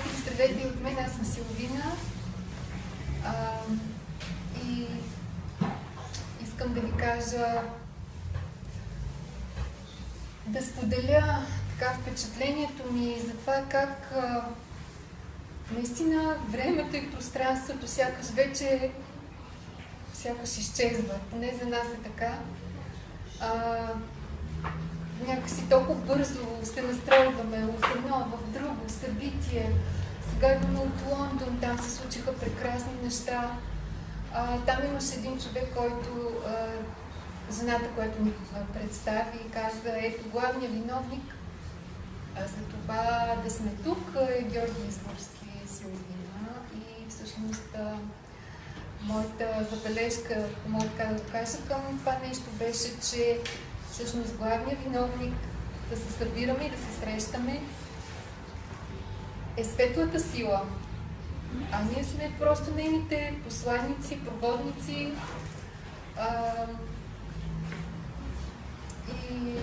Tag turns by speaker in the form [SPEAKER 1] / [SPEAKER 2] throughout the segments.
[SPEAKER 1] приятели, здравейте и от мен, аз съм Силвина и искам да ви кажа, да споделя така впечатлението ми за това как наистина времето и пространството сякаш вече изчезва, поне за нас е така. Някакси толкова бързо се настройваме от едно в друго събитие. Сега идваме от Лондон, там се случиха прекрасни неща. Там имаше един човек, който жената, която ни представи, каза, ето главният виновник за това да сме тук е Георги Изборски, Силвина. И всъщност моята забележка, ако мога така да кажа, към това нещо беше, че всъщност главният виновник да се събираме и да се срещаме е светлата сила. А ние сме просто нейните посланици, проводници. И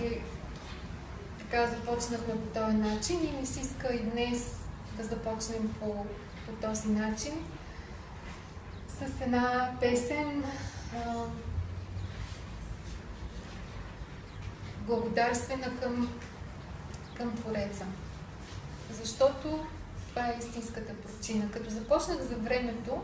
[SPEAKER 1] така започнахме по този начин и ми се иска и днес да започнем по този начин с една песен благодарствена към Твореца. Защото това е истинската причина. Като започнах за времето,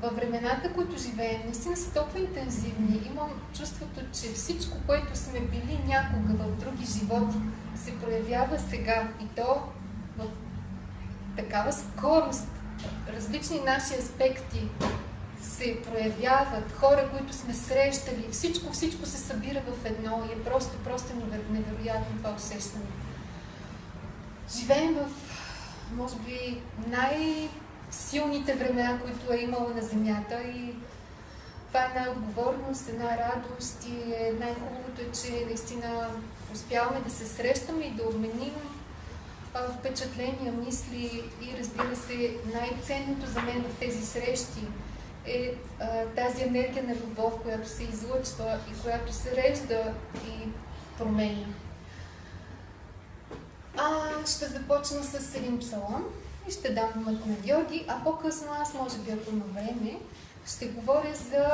[SPEAKER 1] във времената, които живеем, наистина са толкова интензивни. Имам чувството, че всичко, което сме били някога в други животи, се проявява сега. И то в такава скорост. Различни наши аспекти се проявяват, хора, които сме срещали, всичко се събира в едно и е просто невероятно това усещане. Живеем в, може би, най-силните времена, които е имало на Земята и това е една отговорност, една радост и най-хубавото е, че наистина успяваме да се срещаме и да обменим впечатления, мисли и разбира се, най-ценното за мен в тези срещи е тази енергия на любов, която се излъчва и която се режда и променя. Ще започна с един псалом и ще дам думата на Георги, а по-късно аз, може би, ако има време, ще говоря за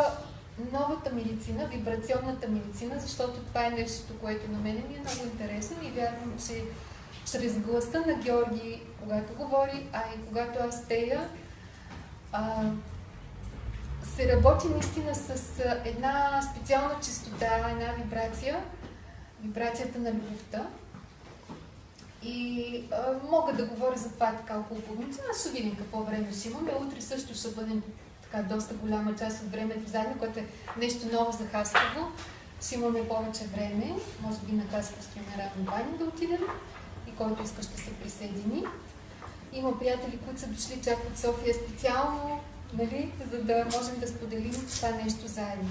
[SPEAKER 1] новата медицина, вибрационната медицина, защото това е нещо, което на мен ми е много интересно и вярвам, че чрез гласа на Георги, когато говори, а и когато аз пея, се работи наистина с една специална честота, една вибрация, вибрацията на любовта. И мога да говоря за това така около половица. Аз ще видим какво време ще имаме. Утре също ще бъдем така доста голяма част от времето заедно, което е нещо ново за Хасково. Ще имаме повече време. Може би на Хасковския народни бани да отидем и който иска ще се присъедини. Има приятели, които са дошли чак от София специално, нали, за да можем да споделим това нещо заедно.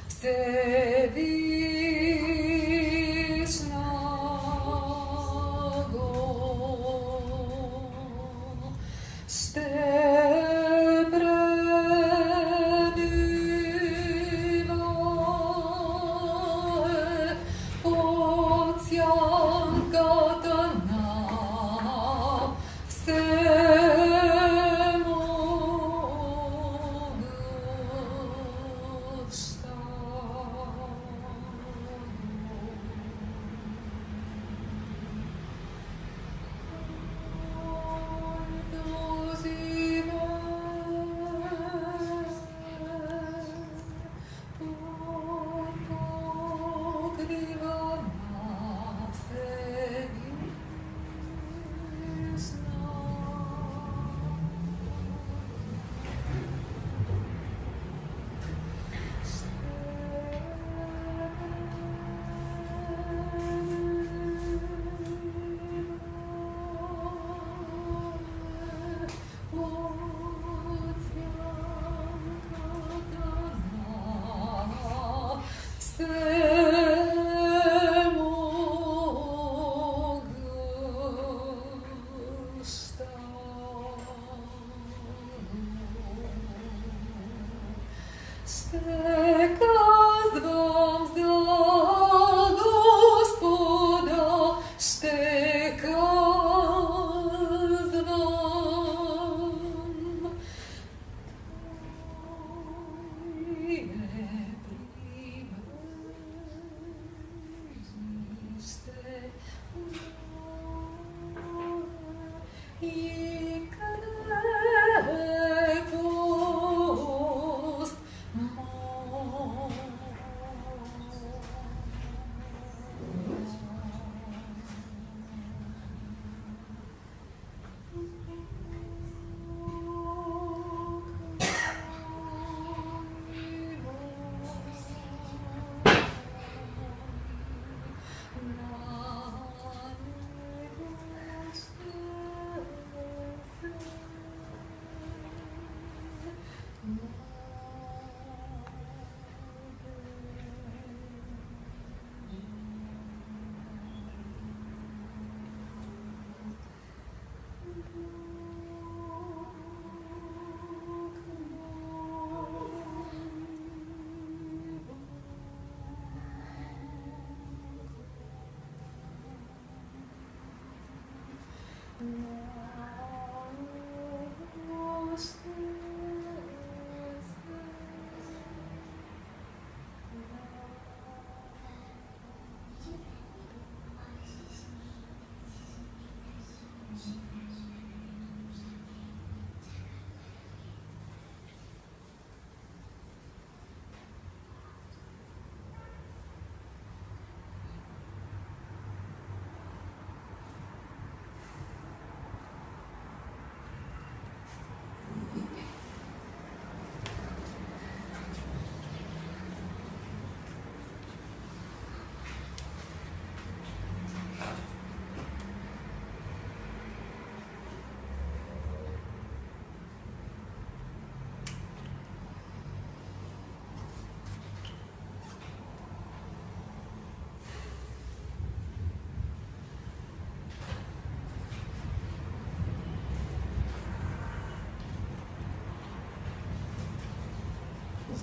[SPEAKER 2] Всевишна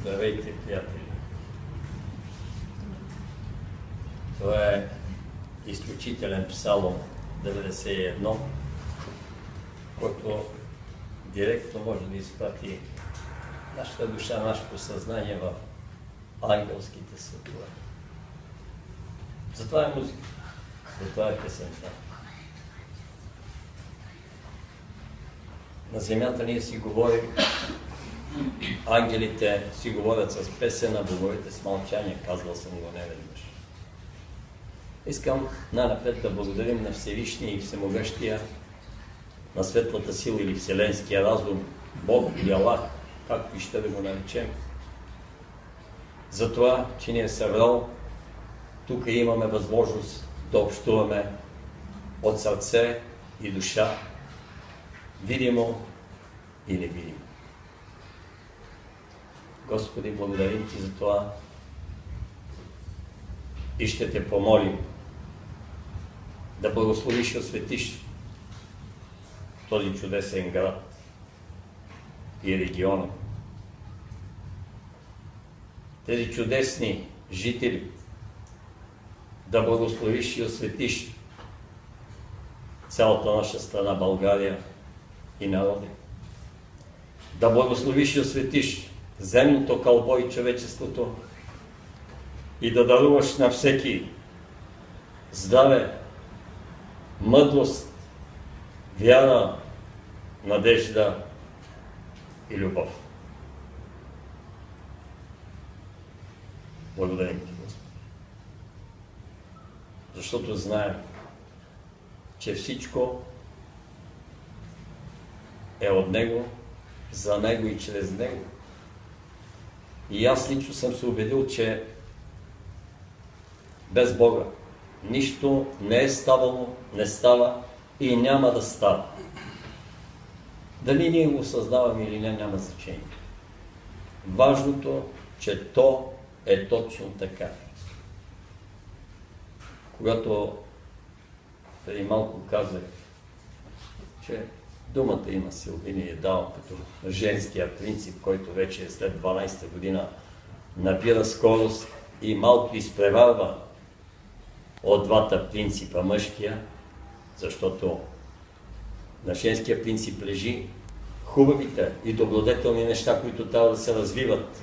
[SPEAKER 2] Здравейте, приятели! Това е изключителен псалом 91, който директно може да изпрати нашата душа, нашето съзнание в ангелските светове. Затова е музика, затова е песента. На земята ние си говорим, ангелите си говорят с песен, а боговете с мълчание, казвал съм го неведнъж. Искам най-напред да благодарим на Всевишния и Всемогъщия, на светлата сила или вселенския разум, Бог или Аллах, както и ще да го наречем, за това, че ни е събрал. Тук имаме възможност да общуваме от сърце и душа, видимо и невидимо. Господи, благодарим Ти за това и ще Те помолим да благословиш и осветиш този чудесен град и региона. Тези чудесни жители, да благословиш и осветиш цялата наша страна България и народи. Да благословиш и осветиш земното кълбо и човечеството и да даруваш на всеки здраве, мъдрост, вяра, надежда и любов. Благодарим Ти, Господи. Защото знаем, че всичко е от Него, за Него и чрез Него. И аз лично съм се убедил, че без Бога нищо не е ставало, не става и няма да става. Дали ние го създаваме или не, няма значение. Важното, че то е точно така. когато преди малко казах, че думата има силвини и дал като женския принцип, който вече е след 12-та година набира скорост и малко изпреварва от двата принципа мъжкия, защото на женския принцип лежи хубавите и добродетелни неща, които трябва да се развиват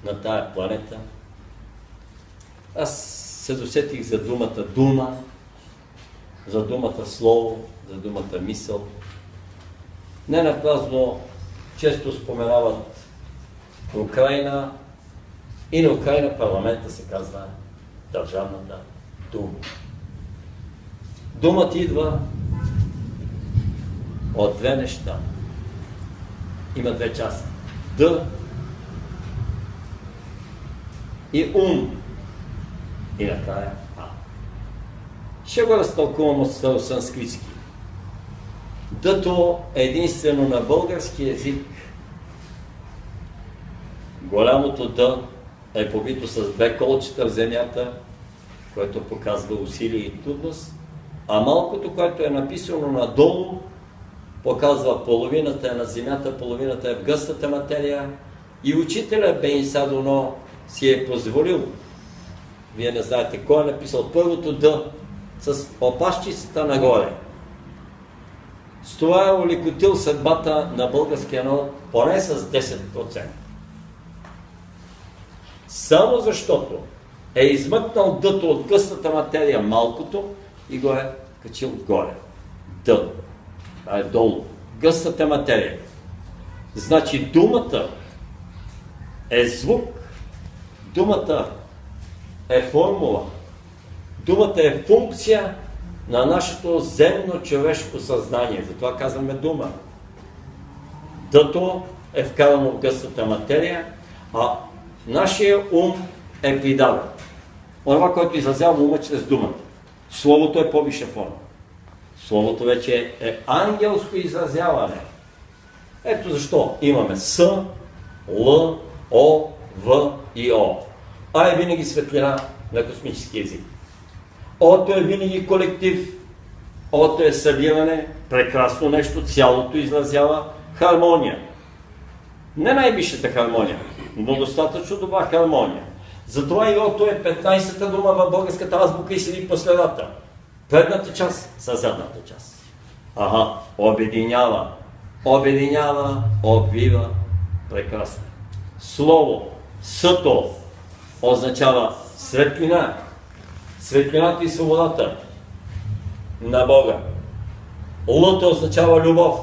[SPEAKER 2] на тая планета. Аз се досетих за думата дума, за думата слово, за думата мисъл. Не напразно често споменават Украйна и на Украйна парламента се казва държавната дума. Думата идва от две неща. Има две части. Д и ум. И накрая А. Ще го разтълкувам от старосанскритски. Дъто е единствено на български език. Голямото Д е побито с две колчета в земята, което показва усилие и трудност, а малкото, което е написано надолу, показва половината е на земята, половината е в гъстата материя и учителя Бейн Садоно си е позволил. Вие не знаете кой е написал първото Д с опашчицата нагоре. С това е олекотил съдбата на българския народ поне с 10%. Само защото е измъкнал Дъто от гъстата материя малкото и го е качил горе. Д. Това е долу. Гъстата материя. Значи думата е звук, думата е формула, думата е функция на нашето земно човешко съзнание. Затова казваме дума. Дъто е вкарано в гъстата материя, а нашия ум е придаден. Това, което изразява ума чрез думата. Словото е по-висша форма. Словото вече е ангелско изразяване. Ето защо имаме С, Л, О, В и О. А е винаги светлина на космически език. Ото е винаги колектив. Ото е събиране, прекрасно нещо, цялото изразява хармония. Не най-висшата хармония, но достатъчно добра хармония. Затова и Ото е 15-та дума в българската азбука и седи по средата. Предната част със задната част. Обединява. Обединява, обвива. Прекрасно. Слово, Съто, означава светлина. Светлината и свободата на Бога. Лъто означава любов.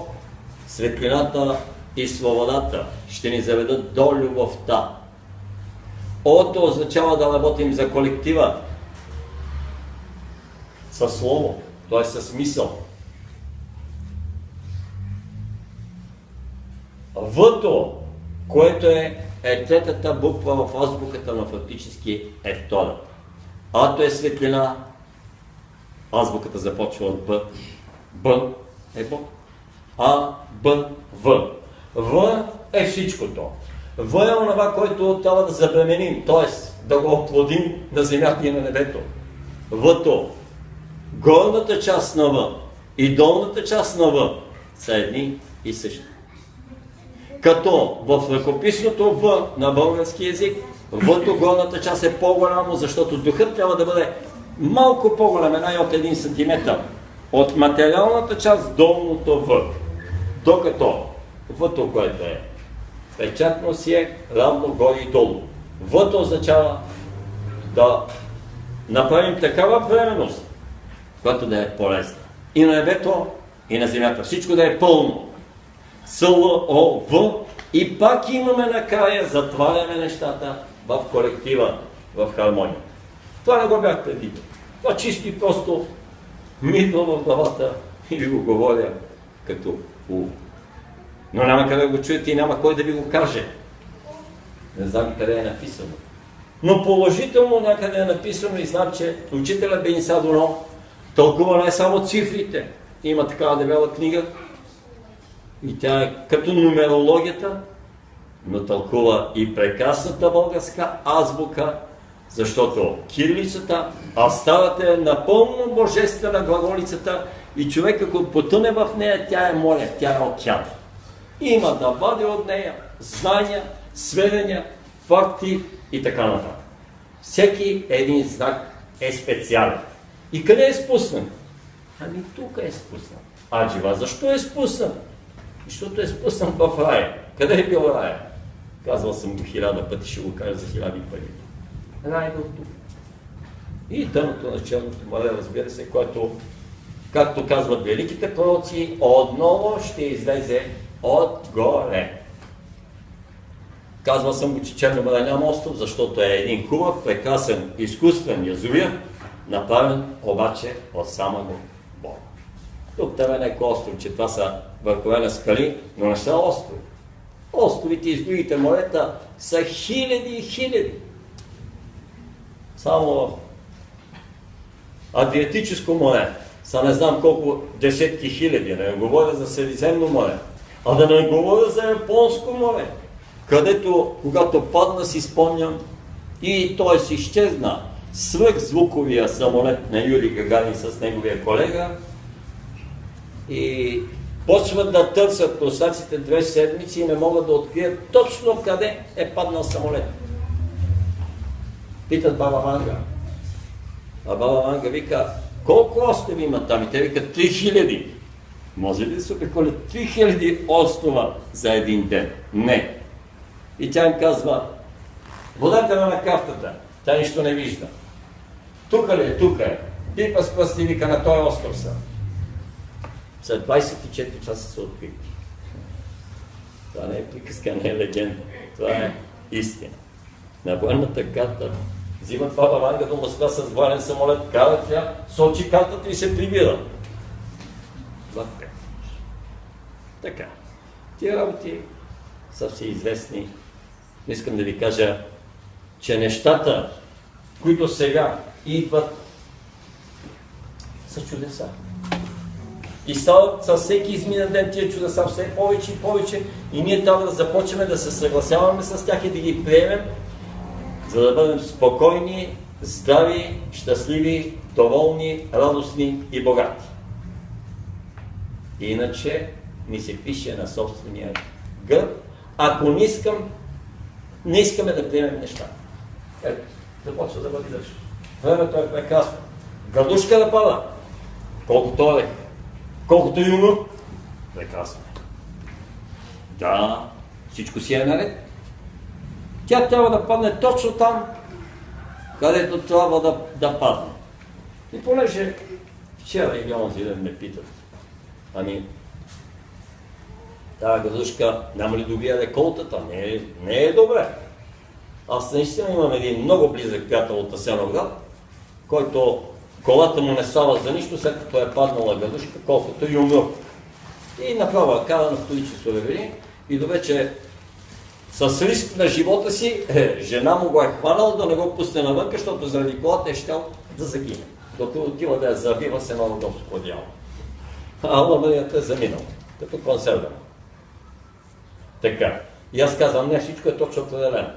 [SPEAKER 2] Светлината и свободата ще ни заведат до любовта. Ото означава да работим за колектива. Със слово, т.е. с мисъл. Въто, което е третата буква в азбуката, но фактически е втора. Ато е светлина, азбуката започва от Б. Б е Бог. А, Б, В. В е всичкото. В е онова, което трябва да забременим, т.е. да го оплодим на земята и на небето. Въто. Горната част на В и долната част на В са едни и същи. Като в ръкописното В на български език, Въто горната част е по-голямо, защото духът трябва да бъде малко по-голям, една и от 1 см. От материалната част долното В. Докато Въто, което е печатно си е равно горе и долу. Въто означава да направим такава временност, която да е полезна. И на небето, и на земята. Всичко да е пълно. С-Л-О-В и пак имаме накрая, затваряме нещата в колектива, в хармония. Това не го бях предвидил. Това чисто и просто ми идва в главата и ви го говоря като ум. Но няма къде да го чуете и няма кой да ви го каже. Не знам къде е написано. Но положително някъде е написано и знам, че учителя Бейн Садоно тълкува не само цифрите. Има такава дебела книга и тя е като нумерологията, но тълкува и прекрасната българска азбука Защото кирилицата, а старата е напълно божествена глаголицата и човек ако потъне в нея, тя е море, тя е океан. Има да вади от нея знания, сведения, факти и така нататък. Всеки един знак е специален. И къде е спуснат? Ами тук е спуснат. Аджива, защо е спуснат? Защото е спуснат в рая. Къде е бил рая? Казвал съм го 1000 пъти, ще го кажа за 1000 пъти. Рай е тук. И дъното на Черното море, разбира се, което, както казват великите пророци, отново ще излезе отгоре. Казвал съм го, че Черно море няма остров, защото е един хубав, прекрасен, изкуствен язовир, направен обаче от самого Бога. Тук това е някой остров, че това са върхове на скали, но не са острови. Островите и другите морета са хиляди и хиляди. Само в Адриатическо море са не знам колко десетки хиляди, да не говоря за Средиземно море, а да не говоря за Японско море, където, когато падна, си спомням, и той си изчезна свръхзвуковия самолет на Юрий Гагарин с неговия колега и почват да търсят просаците 2 седмици и не могат да открият точно къде е паднал самолет. Питат баба Ванга. А баба Ванга вика, колко острови има там? И те викат 3000. Може ли да се обиколят 3000 острова за един ден? Не. И тя им казва, водете на картата. Тя нищо не вижда. Тук ли е? Тук е. Пипа с пръсти, вика, на този остров са. След 24 часа са открити. Това не е приказка, не е легенда. Това е истина. На военната карта взимат баба Ванга до Москва с военен самолет, карат тя, сочи картата и се прибира. Така. Тия работи са всеизвестни. Искам да ви кажа, че нещата, които сега идват, са чудеса. И стават със всеки изминен ден тия чудеса все повече и повече и ние трябва да започнем да се съгласяваме с тях и да ги приемем, за да бъдем спокойни, здрави, щастливи, доволни, радостни и богати. Иначе ни се пише на собствения гърб, ако не искаме да приемем неща. Ето, започва да бъде дъжд. Времето е прекрасно. Градушка да пада. Колкото е, колкото юно, прекрасно. Да, всичко си е наред. Тя трябва да падне точно там, където трябва да падне. И понеже вчера или онзи ден ме питат, ами, тази градушка няма ли добия реколтата? Не е добре. Аз наистина имам един много близък приятел от Асеновград, който колата му не става за нищо, след като е паднала градушка, колкото и умръл. И направо кара на втори часове и до вече с риск на живота си, жена му го е хванала да не го пусне навънка, защото заради колата е щял да загине. Докато отива да я завива с едно удобско одеяло. А ламарията е заминал, като консервен. Така. И аз казвам, не, всичко е точно определено.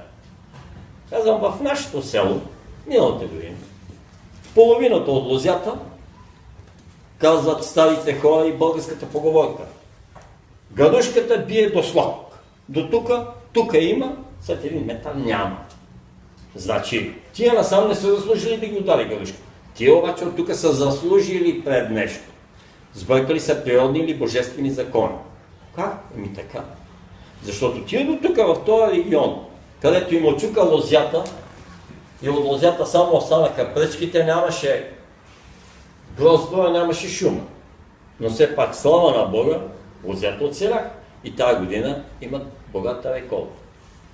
[SPEAKER 2] Казвам, в нашето село, миналата година, половината от лозята, казват старите хора и българската поговорка. Градушката бие до слог. До тука има, след един метър няма. Значи, тия насам не са заслужили да ги удари градушка. Тия обаче от тук са заслужили пред нещо. Сбъркали са природни или божествени закони. Как? Еми така. Защото тия до тук в този регион, където им очука лозята, и от лозята само останаха пръчките, нямаше гроздова, нямаше шума. Но все пак, слава на Бога, лозята оцелях. И тази година имат богата реколта.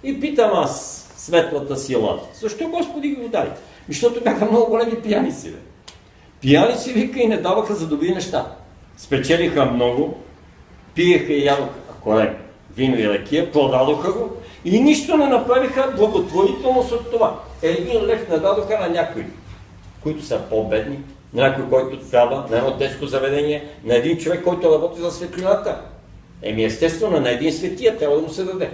[SPEAKER 2] И питам аз, светлата сила, защо Господи ги удари? Защото бяха много големи пияници. Бе. Пияници, вика, и не даваха за добри неща. Спечелиха много, пиеха и ядоха корем, вино и ракия, продадоха го и нищо не направиха благотворителност от това. 1 лев не дадоха на някои, които са по-бедни, на някой, който трябва, на едно детско заведение, на един човек, който работи за светлината. Еми естествено, на един светия трябва да му се даде.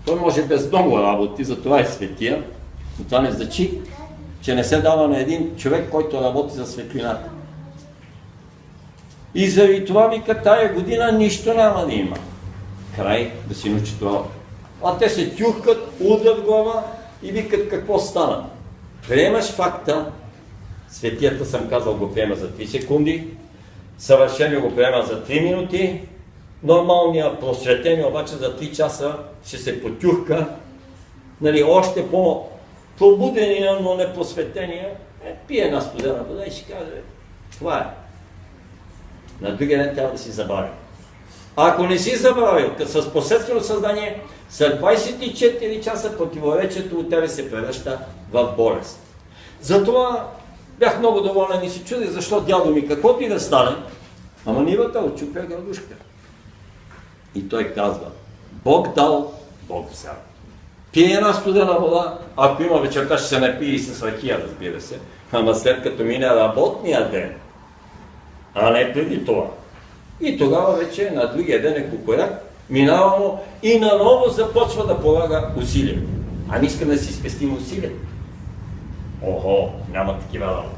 [SPEAKER 2] Той може без много работи, затова е светия, Но това не значи, че не се дава на един човек, който работи за светлината. И заради това вика, тая година нищо няма да има. Край да си научи това. А те се тюхкат, удрят глава и викат какво стана. Приемаш факта, светията съм казал го приема за 3 секунди, съвършено го приема за 3 минути, нормалният просветен обаче за 3 часа ще се потюхка, нали, още по-пробудения, но не просветения, пие една студена вода и ще каже, това е. На другия ден трябва да си забравя. Ако не си забравил, с посредствено съзнание, след 24 часа противоречието от тебе се превръща в болест. Затова бях много доволен и си чудих, защо дядо ми, каквото и да стане, ама нивата отчупя градушка. И той казва, Бог дал, Бог взял. Пие една студена вода, ако има вечерта, ще се напие и с ракия, разбира се, ама след като мине работния ден, а не преди това. И тогава вече на другия ден е кукуряк, минава му и наново започва да полага усилия. А не искаме да си спестим усилия. Охо, няма такива работи.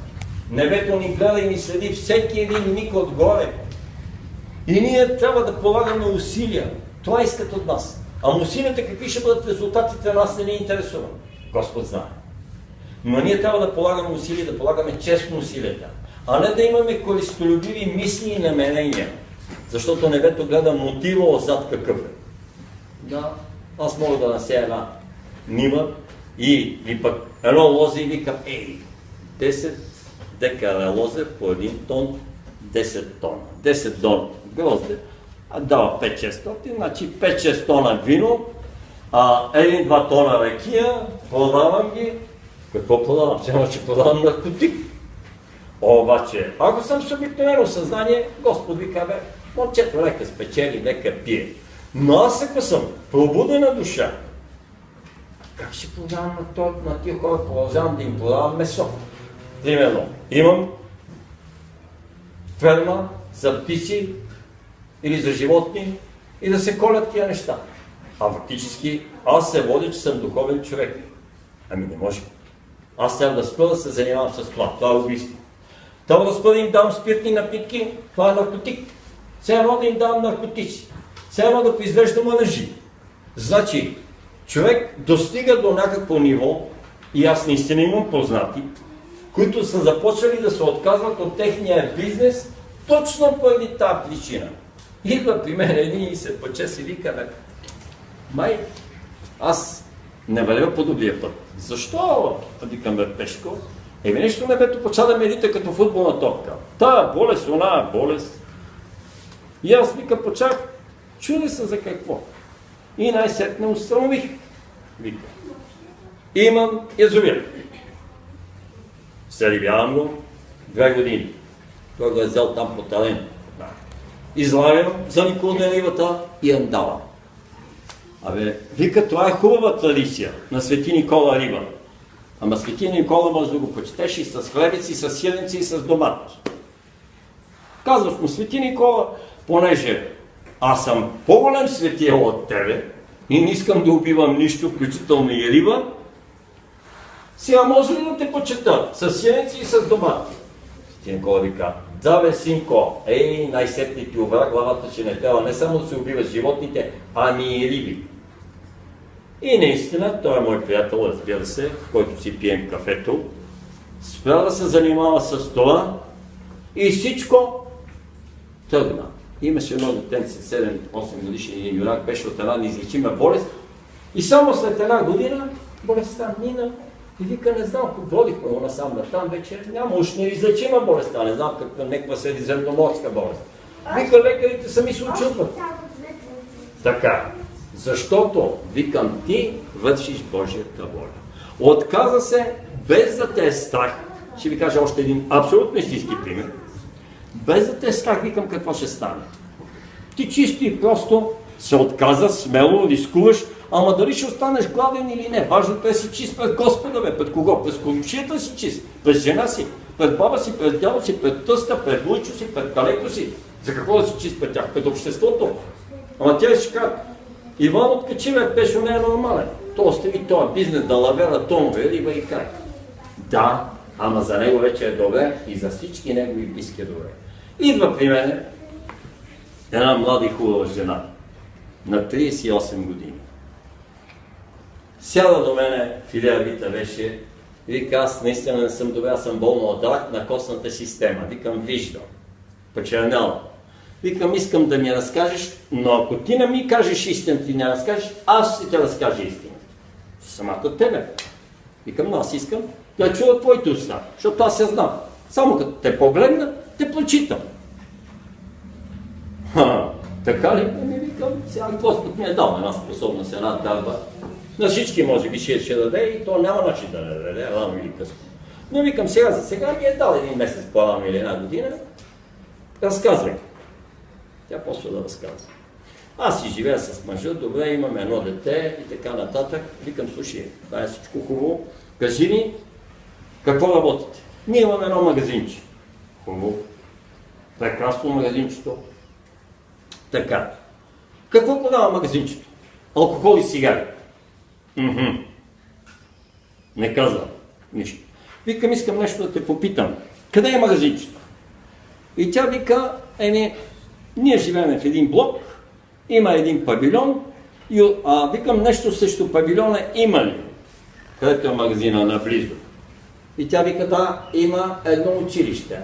[SPEAKER 2] Небето ни гледа и ни следи всеки един миг отгоре. И ние трябва да полагаме усилия. Това искат от нас. А усилията какви ще бъдат резултатите, нас не ни интересува. Господ знае. Но ние трябва да полагаме усилия, да полагаме честно усилията. А не да имаме користолюбиви мисли и намерения. Защото небето гледа мотива отзад какъв е. Да, аз мога да насея една нива и пък едно лозе и викам, 10 декара лозе по 1 тон, 10 тона. 10 тона грозде, дава 5-600, значи 5-6 тона вино, 1-2 тона ракия, продавам ги. Какво продавам? Сега ще продавам наркотик. Обаче, ако съм с обикновено съзнание, Господ ви казва, момчето лека спечели, лека пие. Но аз ако съм пробудена душа, как ще продавам на тия хора? Продължавам да им продавам месо. Примерно, имам ферма за птици или за животни и да се колят тия неща. А фактически аз се водя, че съм духовен човек. Ами не може. Аз трябва да спра да се занимавам с това. Това е убийство. Трябва да спра да им дам спиртни напитки, това е наркотик. Все едно да им дам наркотици. Все едно да произвеждам лъжи. Значи, човек достига до някакво ниво, и аз наистина имам познати, които са започнали да се отказват от техния бизнес точно поради тази причина. Идва при мен един и се пъче си вика, май, аз не вървя по добрия път. Защо? Викам бе Пешко. Нещо небето почва да медита като футболна топка. Та болест, она болест. И аз вика почах, чуди се за какво. И най-сетне установих. Вика. Имам язовир. Зарибявам го 2 години. Той го е взел там по талент. Излагам за Никола на нивата и андала. Абе, вика, това е хубава традиция на Свети Никола Риба. Ама Свети Никола може да го почетеш и с хлебици, и с силенци, и с домат. Казваш му, Свети Никола, понеже аз съм по-голем светия от тебе и не искам да убивам нищо, включително и риба, сега може ли да те почета с силенци и с домат? Свети Никола вика, да бе, синко, най-сетне ти обра главата, че не трябва не само да се убиваш животните, ами и риби. И наистина, той е мой приятел, разбира се, в който си пием кафето, спря да се занимава с това и всичко тръгна. Имаше едно детенце, 7-8 годишен един юнак, беше от една неизлечима болест и само след една година болестта мина и вика, не знам, водихме го насам натам, вече няма уж неизлечима болестта, не знам някаква средиземноморска болест. Вика, лекарите сами се очудват. Така. Защото, викам, ти вършиш Божията воля. Отказа се, без да те е страх, ще ви кажа още един абсолютно истински пример, без да те е страх, викам, какво ще стане. Ти чисто и просто се отказа, смело, рискуваш, ама дали ще останеш гладен или не, важното е си чист пред Господа, бе, пред кого? През комшията си чист, през жена си, пред баба си, пред дядо си, пред тъста, пред вуйчо си, пред калеко си. За какво да си чист пред тях? Пред обществото. Ама тя ще кажа, Иван откачи, пешо не е нормален. То остави този бизнес да лавера тонове, риба и край. Да, ама за него вече е добре и за всички негови близки е добре. Идва при мене една млада и хубава жена на 38 години. Сяда до мене, Филия Вита беше, вика, аз наистина не съм добре, аз съм болна от рак на костната система. Викам, виждам, почерняла. Викам, искам да ми разкажеш, но ако ти не ми кажеш истина, ти не разкажеш, аз ще те разкажа истина. Самата от тебе. Викам, но аз искам да чуя твоите уста, защото аз я знам. Само като те погледна, те прочитам. Така ли? Ми викам, сега Господ ми е дал една способност, една дарба. На всички може би ще даде и то няма начин да не даде, рано или късно. Но викам, сега за сега ми е дал един месец по-рано или една година. Разказвай. Тя почва да разказва. Аз си живея с мъжа, добре, имаме едно дете и така нататък. Викам, слушай, това е всичко хубаво. Кажи ни, какво работите? Ние имаме едно магазинче. Хубаво. Прекрасно магазинчето. Така. Какво продава магазинчето? Алкохол и цигари. Не казвам нищо. Викам, искам нещо да те попитам. Къде е магазинчето? И тя вика, ние живеем в един блок, има един павилион, и викам, нещо срещу павилиона има ли? Където е магазина наблизо. И тя вика, да, има едно училище.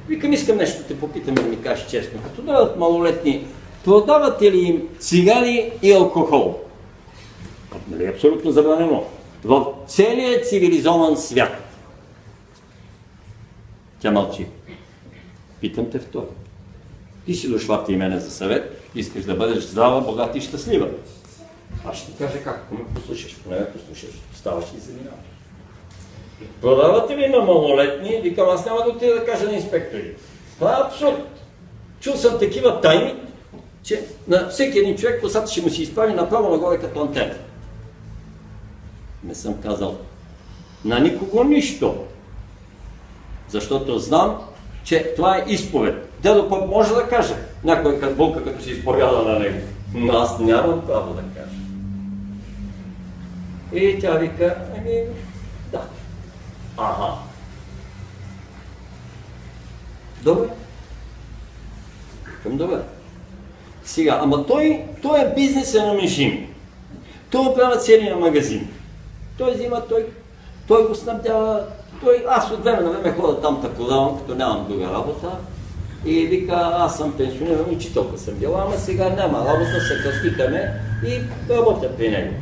[SPEAKER 2] Викам, искам нещо да те попитам да ми кажеш честно. Като дадат малолетни, продавате ли им цигари и алкохол? Нали, абсолютно забранено. В целия цивилизован свят. Тя мълчи. Питам те втори. Ти си дошла при мене за съвет, искаш да бъдеш здрава, богата и щастлива. Аз ще ти кажа как, ако ме послушаш, поне ме послушаш, ставаш и се минаваш. Продавате ли на малолетни? Викам, аз няма да отида да кажа на инспектори. Това е абсурд. Чул съм такива тайни, че на всеки един човек косата ще му си изправи направо нагоре като антена. Не съм казал на никого нищо, защото знам, че това е изповед. Дедо Поп може да каже, някой болка като се изповяда на него, но аз нямам право да кажа. И тя вика, да. Добре. Към добре. Сега, ама той е бизнеса на мижими. Той оправя целия магазин. Той взима, той го снабдява. Аз от време на време хода там да продавам, като нямам друга работа. И вика, аз съм пенсиониран, учителка съм била, ама сега няма работа, се кръстикаме и работя при него.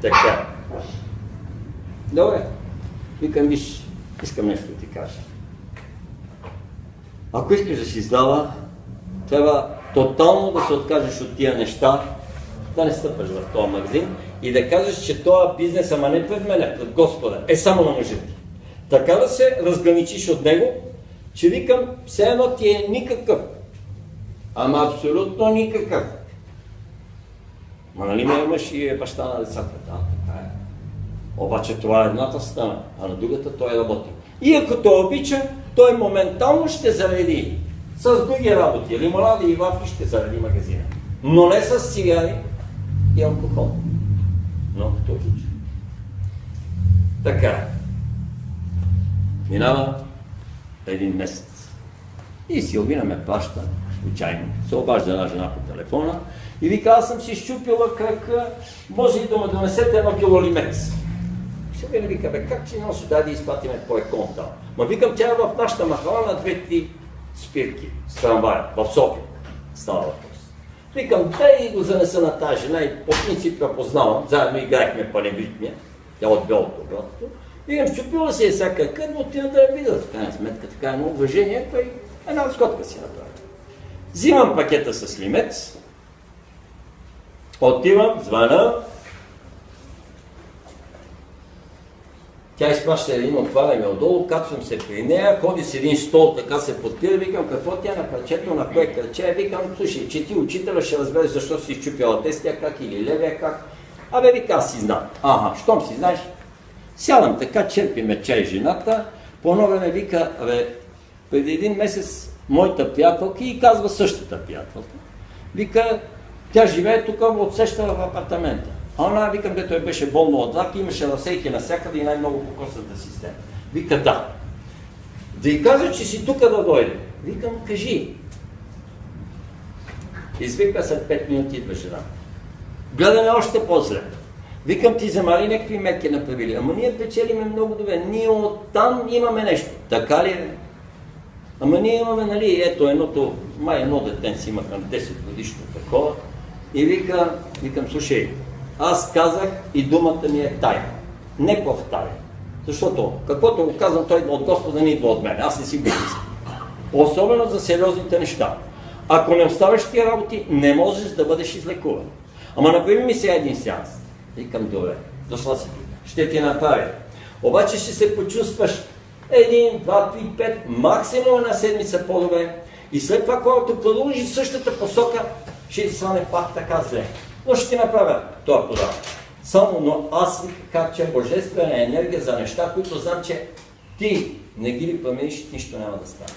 [SPEAKER 2] Така. Добре. Викам, виж, искам нещо да ти кажа. Ако искаш да си издава, трябва тотално да се откажеш от тия неща, да не стъпаш в този магазин и да кажеш, че този бизнес, ама не пред мене, пред Господа, е само на мъжете. Така да се разграничиш от него, че викам, все едно ти е никакъв. Ама абсолютно никакъв. Ма нали ме мъж и е баща на децата? Да, така е. Обаче това е едната страна, а на другата той работи. И ако той обича, той моментално ще зареди с други работи, лимонади и вафли ще зареди магазина. Но не с цигари и алкохол. Но като обича. Така. Минава един месец. И Силвина ме плаща, случайно. Се обажда една жена по телефона и вика, аз съм си щупила крака, може и да ме донесете едно кило лимец. Силвина вика, бе, как че носи, дай да изпратиме по еконта. Ма викам, тя е в нашата махала на 2-3 спирки с трамвая, в София. Става въпрос. Викам, дай го занеса на тази жена и по принцип я познавам, заедно играехме паневритмия, тя от белото братото. Викам, щупила си е всяка кръв, но отида да я видя. В крайна сметка, така едно уважение, той една разходка си направи. Взимам пакета с лимец, отивам, звъна. Тя изпраща един, отваря ме отдолу, качвам се при нея, ходи с един стол, така се подпира, викам, какво тя на кръчето, на кое кръче, викам, слушай, че ти учителя ще разбереш защо си изчупила тестия как или левия как. Абе, вика, аз си знам. Щом си знаеш, сядам така, черпиме чай жената, по едно време вика, преди един месец моята приятелка и казва същата приятелка. Вика, Тя живее тук, отсеща в апартамента. А она, викам, дето той беше болно от рак, имаше разсейки навсякъде и най-много по костната система. Вика, да. Да й кажа, че си тук да дойде. Викам, кажи. Извика след 5 минути идва жена. Гледаме още по-зле. Викам, ти взема ли някакви мерки направили? Ама ние печелиме много добре. Ние оттам имаме нещо. Така ли е? Ама ние имаме, нали, ето едното, май едно детен си има към 10 годишно такова. И викам, слушай, аз казах и думата ми е тайна. Не повтаря. Защото, каквото го казвам, той от Господа не идва от мен. Аз не си го искам. Особено за сериозните неща. Ако не оставаш тия работи, не можеш да бъдеш излекуван. Ама направи ми сега един сеанс. Викам, добре, дошла си тук. Ще ти направя. Обаче ще се почувстваш 1, 2, 3, 5, максимум на седмица по-добре. И след това, когато продължи същата посока, ще ти стане пак така зле. Но ще ти направя това подарък. Само, но аз ви харча божествена енергия за неща, които знам, че ти не ги ли промениш, нищо няма да стане.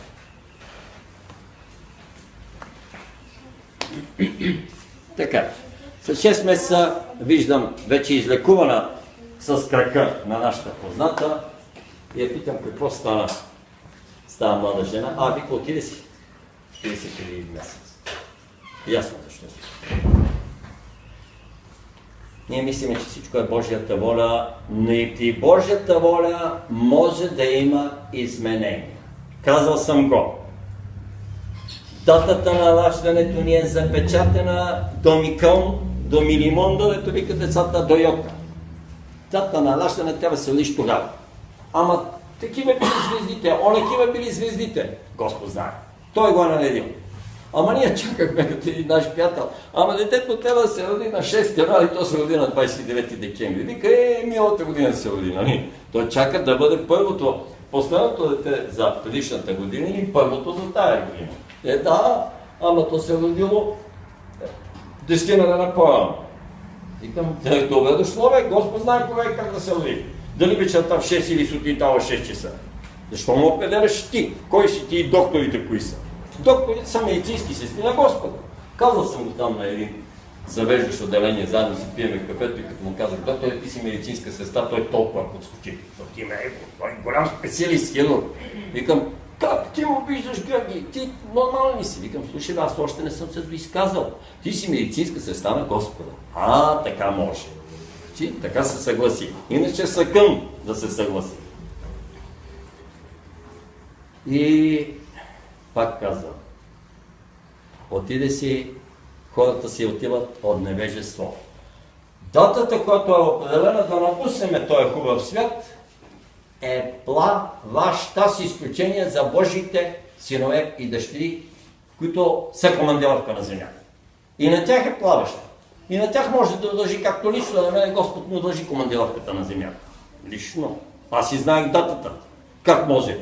[SPEAKER 2] Така, след 6 месеца виждам вече излекувана с крака на нашата позната и я питам какво стана с тази млада жена. Вика, отиде си. Отиде си преди месец. Ясно защо си. Ние мислиме, че всичко е Божията воля, но и при Божията воля може да има изменения. Казал съм го. Датата на раждането ни е запечатана до милимонда, дето вика децата до йота. Дата на раждане трябва да се лиш тогава. Ама такива били звездите, онакива били звездите. Господ знае. Той го е наредил. Ама ние чакахме като един наш приятел. Ама детето трябва да се роди на 6 януари, то се роди на 29 декември. Вика, миналата година се роди, нали? Той чака да бъде първото, последното дете за предишната година или първото за тая година. Да, ама то се родило 10 дена по-рано. Викам, добре дошло, бе, Господ знае кога как да се роди. Дали вечерта в 6 или сутринта в 6 часа. Защо му определяш ти? Кой си ти и докторите кои са? Докторите са медицински сестри на Господа. Казал съм го там на един завеждащ отделение, заедно си пиеме кафето и като му казах, доктор, ти си медицинска сестра, той толкова подскочи. Той е голям специалист, хирург. Викам, как ти му виждаш, Георги? Ти нормален ли си? Викам, слушай, аз още не съм се доизказал. Ти си медицинска сестра на Господа. Така може. Така се съгласи. Иначе съкъм да се съгласи. И пак казвам, отиде си, хората си отиват от невежество. Датата, която е определена да напуснем този хубав свят, е плаваща с изключение за Божиите синове и дъщери, които са командировка на земя. И на тях е плаваща. И на тях може да дължи, както лично на мен Господ му дължи командировката на земята. Лично. Аз си знаех датата. Как може?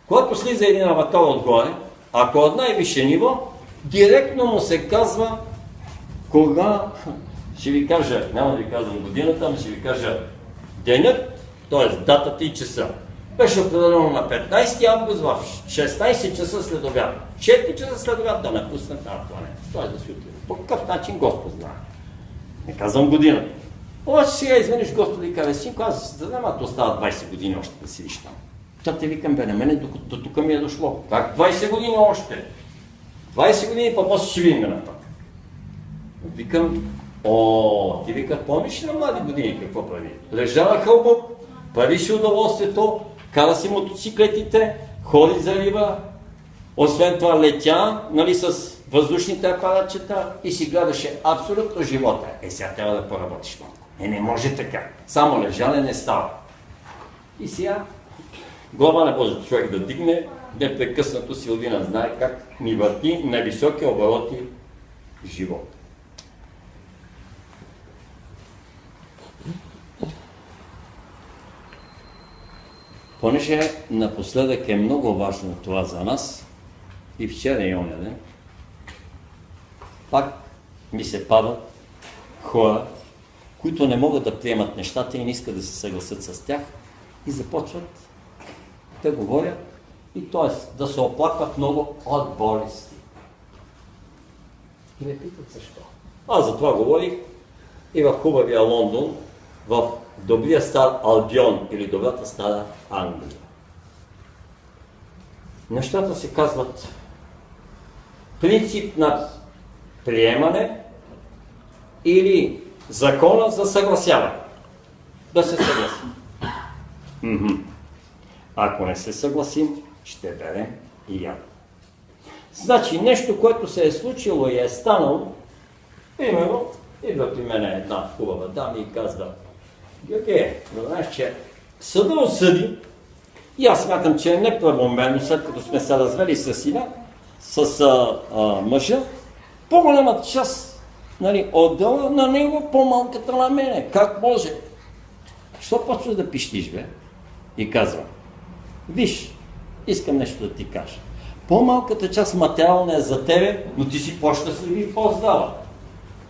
[SPEAKER 2] Когато слиза един аватар отгоре, ако от най-висше ниво, директно му се казва кога, ще ви кажа, няма да ви казвам годината, но ще ви кажа денят, т.е. датата и часа. Беше определено на 15 август в 16 часа след обяд. 4 часа след обяд да напуснат тази планета. Т.е. да си отиде. По какъв начин Господ знае. Не казвам годината. Обаче сега изведнъж Господ и казва, синко, аз да знам, то става 20 години още да сидиш там. Тя те викам, бе, на мене до тук ми е дошло. Как 20 години още? 20 години, после ще видим нататък. Викам, ти вика, помниш на млади години какво прави? Лежа на хълбок, прави си удоволствието, кара си мотоциклетите, ходи за риба, освен това летя, нали, с въздушните апаратчета и си гледаше абсолютно живота. Сега трябва да поработиш малко. Не може така. Само лежане не става. И сега глава не може човек да дигне, непрекъснато Силвина знае как ни върти на високи обороти живот. Понеже напоследък е много важно това за нас, и вчера и оня ден, пак ми се падат хора, които не могат да приемат нещата и не искат да се съгласят с тях и започват да говорят и т.е. да се оплакват много от болести. И ме питат защо. Аз за това говорих и в хубавия Лондон, в добрия стар Албион или добрата стара Англия. Нещата се казват принцип на приемане или закона за съгласяване. Да се съгласим. Ако не се съгласим, ще берем и яд. Значи нещо, което се е случило и е станало, именно, идва при мен една хубава дама и казва: Георгие, знаеш, че съда осъди, и аз смятам, че е неправомерно, след като сме се развели с сина, с мъжа, по-голямата част, нали, отдела на него, по-малката на мене. Как може? Що почва да пищиш, бе? И казвам: виж, искам нещо да ти кажа. По-малката част материална е за тебе, но ти си по-щастлив и по-здрава.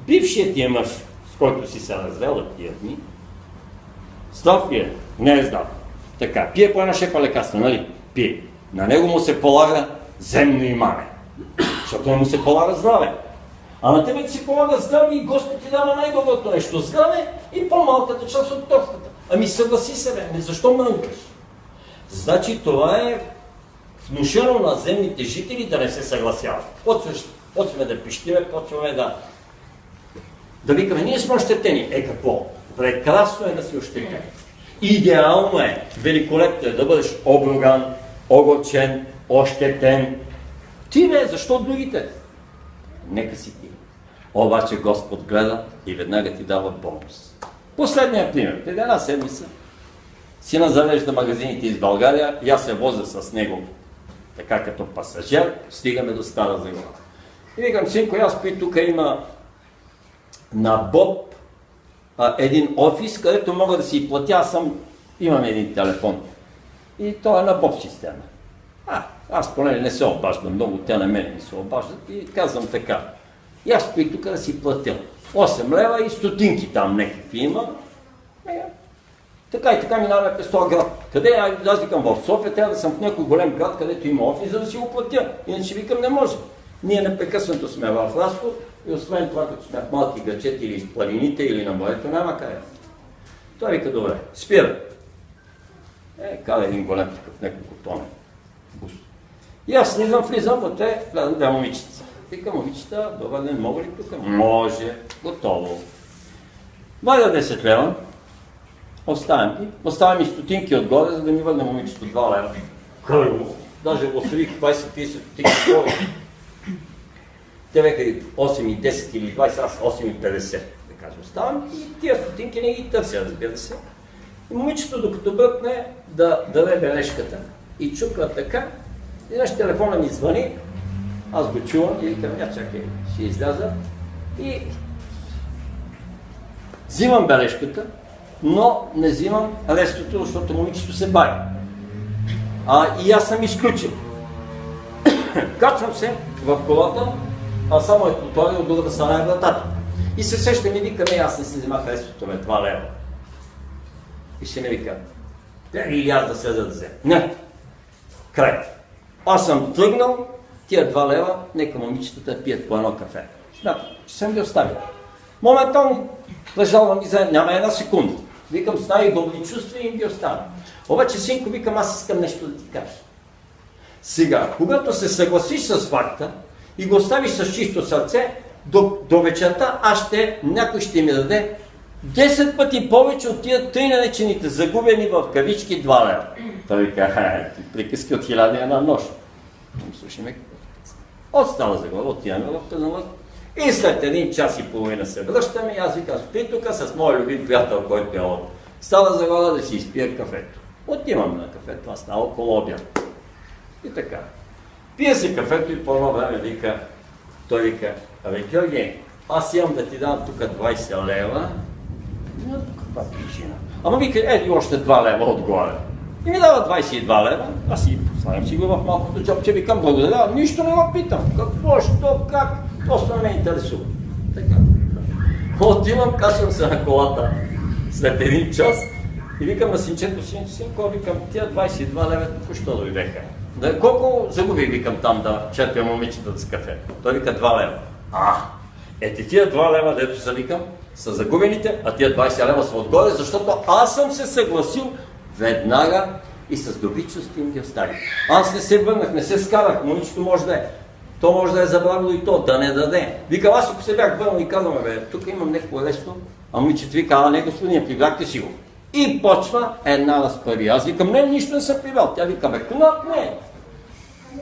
[SPEAKER 2] Бившият ти мъж, с който си се развела тия дни, здрав ли е? Не е здрав. Така, пие по една шепа лекарства, нали? Пие. На него му се полага земно имане, защото му се полага здраве. А на тебе ти си полага здраве и Господ ти дава най-доброто нещо. Здраве и по-малката част от тортата. Ами съгласи се, бе, защо мрънкаш? Значи това е внушено на земните жители да не се съгласяват. Почваме да пищиме, почваме да викаме: ние сме ощетени. Какво? Прекрасно е да си ощетен. Идеално е, великолепно е да бъдеш обруган, огорчен, ощетен. Ти бе, защо другите? Нека си ти. Обаче Господ гледа и веднага ти дава бонус. Последният пример. Преди една седмица сина завежда магазините из България и аз се возя с него така като пасажир, стигаме до Стара Загора. И викам: синко, аз при тук има на Боб един офис, където мога да си платя, имам един телефон. И то е на Боб система. Аз поне не се обаждам много, те на мене не се обаждат и казвам така: и аз при тук да си платя 8 лева и стотинки там някакви има. Така и така минаваме през този град. Къде? Аз викам: в София, трябва да съм в някой голям град, където има офис, за да си го платя. Иначе викам: не може. Ние непрекъснато сме в разход и освен това, като сме в малки гърчети или из планините или на морето, няма къде. Той вика: добре, спира. Кара един голям такъв няколко тонен бус. И аз влизам, вътре, влязам две момичета. Вика: момичета, добър ден, мога ли тук? Може, готово. Вадя 10 лева, оставям и стотинки отгоре, за да ми върне момичето 2 лева. Кърво, даже освих 20-30 стотинки повече. Те века 8,10 или 20, аз 8,50, да кажем, оставам и тия стотинки не ги търся, разбира се. И момичето, докато бръкне да даде бележката и чуква така, и наш телефона ми звъни, аз го чувам и викам: чакай, ще изляза и взимам бележката, но не взимам рестото, защото момичето се бави. И аз съм изключил. Качвам се в колата, а само е отворил от другата страна е вратата. И се сещам и викаме: аз не си вземах рестото, 2 лева. И ще не вика: или аз да слеза да взема. Не. Край. Аз съм тръгнал, тия 2 лева, нека момичетата пият по едно кафе. Смятам, че съм ги оставил. Моментално лежалвам ги за няма една секунда. Викам: с най-добри чувства и им ги оставям. Обаче, синко, викам: аз искам нещо да ти кажа. Сега, когато се съгласиш с факта и го оставиш с чисто сърце, до вечерта някой ще ми даде 10 пъти повече от тия тъй наречените загубени в кавички 2 лева. Той вика: приказки от 1001 нощ. Слушаме какво. От Стара Загора отиваме в Търновъз и след 1 час и половина се връщаме и аз викам: спи тук с моя любим приятел, който е от Стара Загора, да си изпия кафето. Отивам на кафето, аз става около обяд. И така. Пия си кафето и по едно време той вика: Георги, аз имам да ти дам тук 20 лева. Но каква причина? Ама вика: еди още 2 лева отгоре. И ми дава 22 лева, аз си слагам си го в малкото джобче, викам: благодаря, нищо не го питам. Какво, що, как? Просто не ме интересува. Така. Отивам, качвам се на колата след 1 час и викам на синчето: синко, викам, тия 22 лева току-що дойдеха. Колко загубих, викам, там да черпя момичетата с кафе? Той вика: 2 лева. Тия 2 лева, дето са викам, са загубените, а тия 20 лева са отгоре, защото аз съм се съгласил веднага и с добричност им ги оставих. Аз не се върнах, не се скарах, момичето може да е. То може да е забравило и то, да не даде. Викам, аз ако се бях върнал и казваме, бе, тук имам нещо лесно, а момичето вика, не господин, прибрахте си го. И почва една разправи. Аз викам, не, нищо не съм прибрал. Тя вика, бе, кнап не.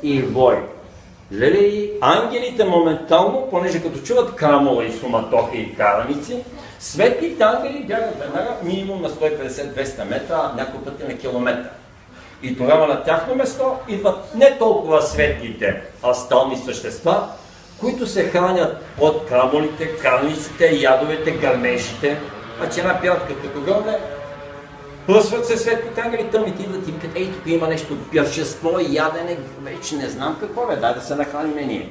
[SPEAKER 2] И вой. Леле, ангелите моментално, понеже като чуват крамола и суматоха и караници, светлите ангели бягат веднага минимум на 150-200 метра, някой пъти на километър. И тогава на тяхно место идват не толкова светлите астални същества, които се хранят от крамолите, караниците, ядовете, гърмешите. Значи една пиратка като гърне, плъсват се светлите ангели, тъмните идват и викат, ей, тук има нещо пиршество, ядене, вече не знам какво бе, дай да се нахраним ние.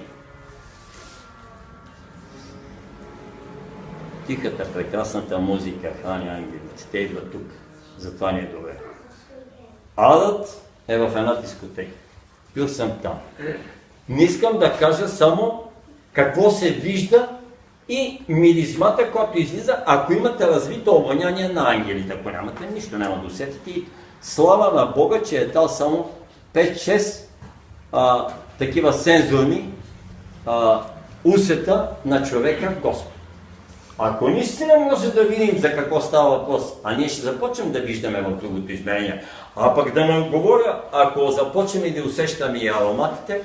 [SPEAKER 2] Тихата, прекрасната музика храни ангелите, те идват тук, затова ни е добре. Адът е в една дискотека. Бил съм там. Не искам да кажа само какво се вижда и миризмата, която излиза, ако имате развито обоняние на ангелите. Ако нямате, нищо няма да усетите. И слава на Бога, че е дал само 5-6 такива сензорни усета на човека Господ. Ако наистина може да видим за какво става въпрос, а ние ще започнем да виждаме в другото измерение, а пък да не говоря, ако започнем да усещаме и ароматите,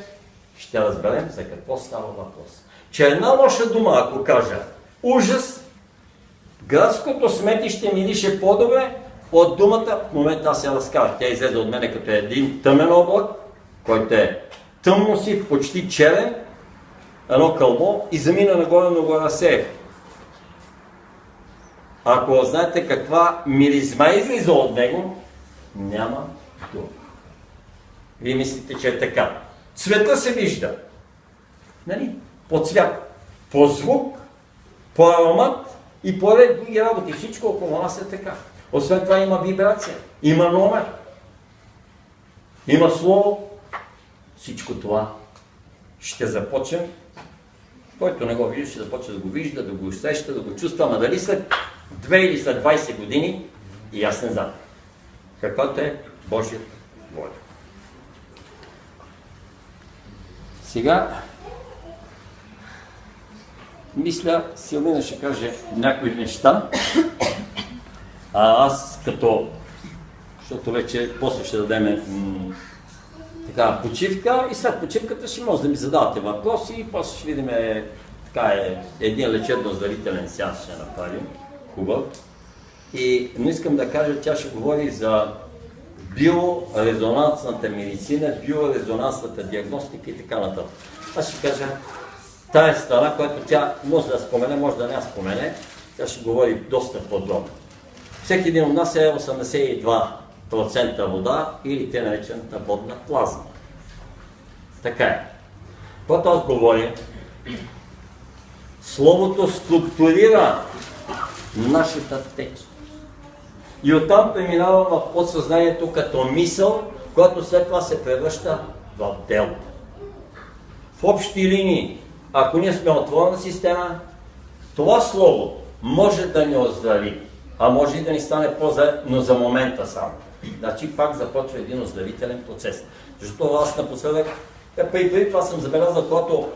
[SPEAKER 2] ще разберем за какво става въпрос. Че една лоша дума, ако кажа ужас, градското сметище мирише по-добре от думата, в момента аз я разказах. Тя излезе от мене като един тъмен облак, който е тъмно сив, почти черен, едно кълбо и замина нагоре, но го разсеях. Ако знаете каква миризма излиза от него, няма дума. Вие мислите, че е така. Цвета се вижда. Нали? По цвят, по звук, по аромат и по ред други работи. Всичко около нас е така. Освен това има вибрация, има номер, има слово. Всичко това ще започнем. Който не го вижда, ще започне да го вижда, да го усеща, да го чувства. Ама дали след 2 или след 20 години, и аз не знам. Каквато е Божия воля. Сега, мисля, Силвина ще каже някои неща, а аз като, защото вече после ще дадем така почивка и след почивката ще може да ми задавате въпроси и после ще видим един лечебно-здарителен сеанс ще направим, хубав. Но искам да кажа, тя ще говори за биорезонансната медицина, биорезонансната диагностика и така нататък. Аз ще кажа тая страна, която тя може да спомене, може да не спомене, тя ще говори доста подробно. Всеки един от нас е 82% вода или те наречената водна плазма. Така е. Когато аз говоря, словото структурира нашата текст. И оттам преминава в подсъзнанието като мисъл, която след това се превръща в дело. В общи линии, ако ние сме отворена система, това слово може да ни оздрави, а може и да ни стане по-зле, но за момента само. Значи пак започва един оздравителен процес. Защото аз напоследък, преди това съм забелязал, когато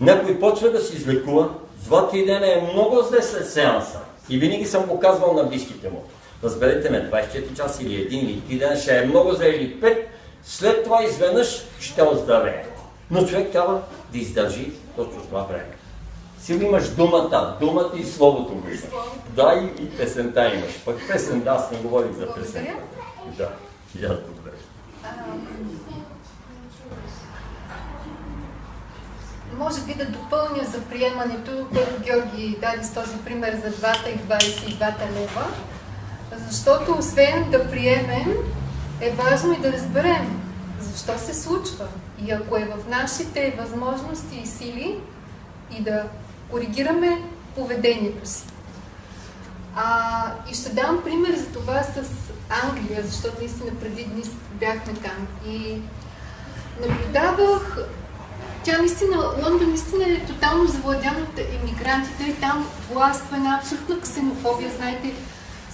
[SPEAKER 2] някой почва да се излекува, 2-3 дена е много зле след сеанса. И винаги съм го казвал на близките му. Разберете ме, 24 часа или 1 или 3 дена ще е много зле или 5, след това изведнъж ще оздравее. Но човек трябва да издържи точно това време. Силно имаш думата и словото го имаш. Да, и песента имаш. Пък песен, аз не говорих за песента. Да, и аз благодаря.
[SPEAKER 1] Може би да допълня за приемането, което Георги даде с този пример за 22 лева, защото освен да приемем, е важно и да разберем защо се случва. И ако е в нашите възможности и сили, и да коригираме поведението си. И ще дам пример за това с Англия, защото наистина преди дни бяхме там. И наблюдавах тя наистина, Лондон наистина е тотално завладян от емигрантите и там властва една абсолютна ксенофобия. Знаете,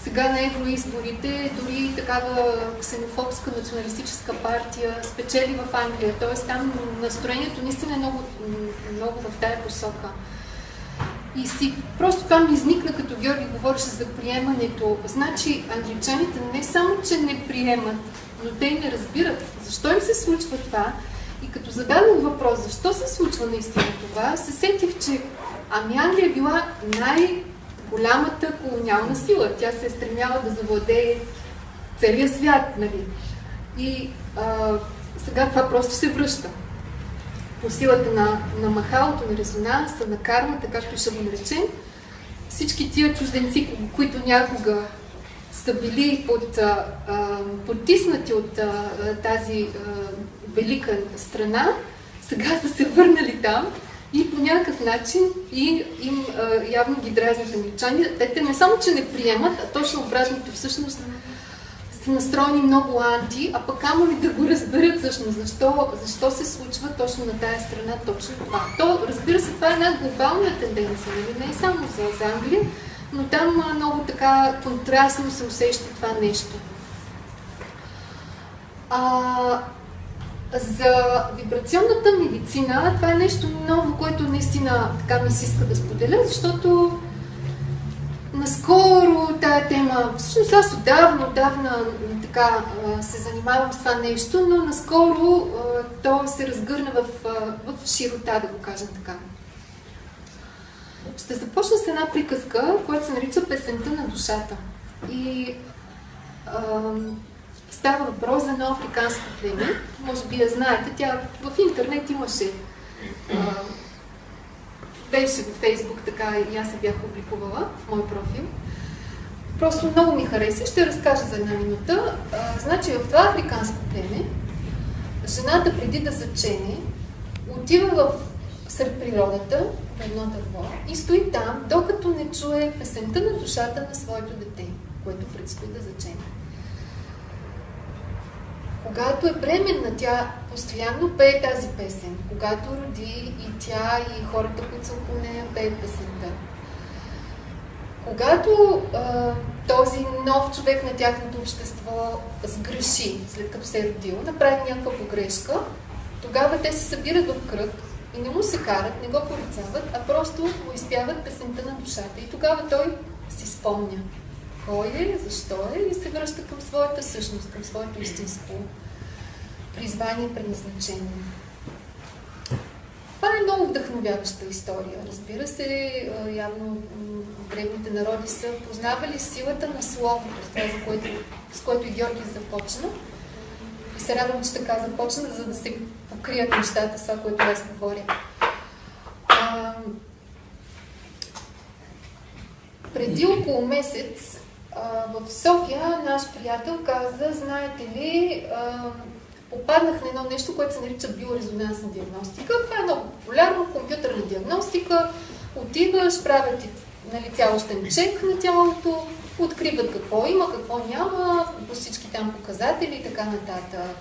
[SPEAKER 1] сега на евроизборите дори такава ксенофобска националистическа партия спечели в Англия. Т.е. там настроението наистина е много, много в тая посока. И просто това ми изникна, като Георги говореше за приемането. Значи, англичаните не само, че не приемат, но те и не разбират защо им се случва това. И като зададох въпрос, защо се случва наистина това, се сетих, че Англия е била най-голямата колониална сила. Тя се е стремяла да завладее целия свят, нали? И сега това просто се връща. По силата на махалото, на резонанса, на кармата, както ще го наречем, всички тия чужденци, които някога са били потиснати от тази велика страна, сега са се върнали там и по някакъв начин им явно ги дразнят англичани. Те не само, че не приемат, а точно обратното, всъщност са настроени много анти, а пък камо ли да го разберат всъщност, защо се случва точно на тая страна точно това. То, разбира се, това е една глобална тенденция, не е само за Англия, но там много така контрастно се усеща това нещо. За вибрационната медицина, това е нещо ново, което наистина така ми се иска да споделя, защото наскоро тая тема, всъщност аз отдавна така се занимавам с това нещо, но наскоро то се разгърна в широта, да го кажем така. Ще започна с една приказка, която се нарича Песента на душата. И става въпрос за едно африканско племе. Може би я знаете, тя в интернет имаше. Беше във Фейсбук, така и аз се бях публикувала в мой профил. Просто много ми хареса, ще разкажа за една минута. Значи в това африканско племе, жената преди да зачене, отива сред природата, на едно дърво, и стои там, докато не чуе песента на душата на своето дете, което предстои да зачене. Когато е бременна, тя постоянно пее тази песен. Когато роди, и тя, и хората, които са около нея, пеят песента. Когато този нов човек на тяхното общество сгреши, след като се е родил, направи някаква погрешка, тогава те се събират в кръг и не му се карат, не го порицават, а просто му изпяват песента на душата. И тогава той си спомня кой е, защо е и се връща към своята същност, към своето истинско призвание, предназначение. Това е много вдъхновяваща история. Разбира се, явно древните народи са познавали силата на словото, с което и Георги започна. И се радвам, че така започна, за да се покрият нещата с това, което аз говоря. Преди около месец в София наш приятел каза, знаете ли, попаднах на едно нещо, което се нарича биорезонансна диагностика. Това е много популярно, компютърна диагностика. Отиваш, правят ти цялостен чек на тялото, откриват какво има, какво няма, по всички там показатели и така нататък.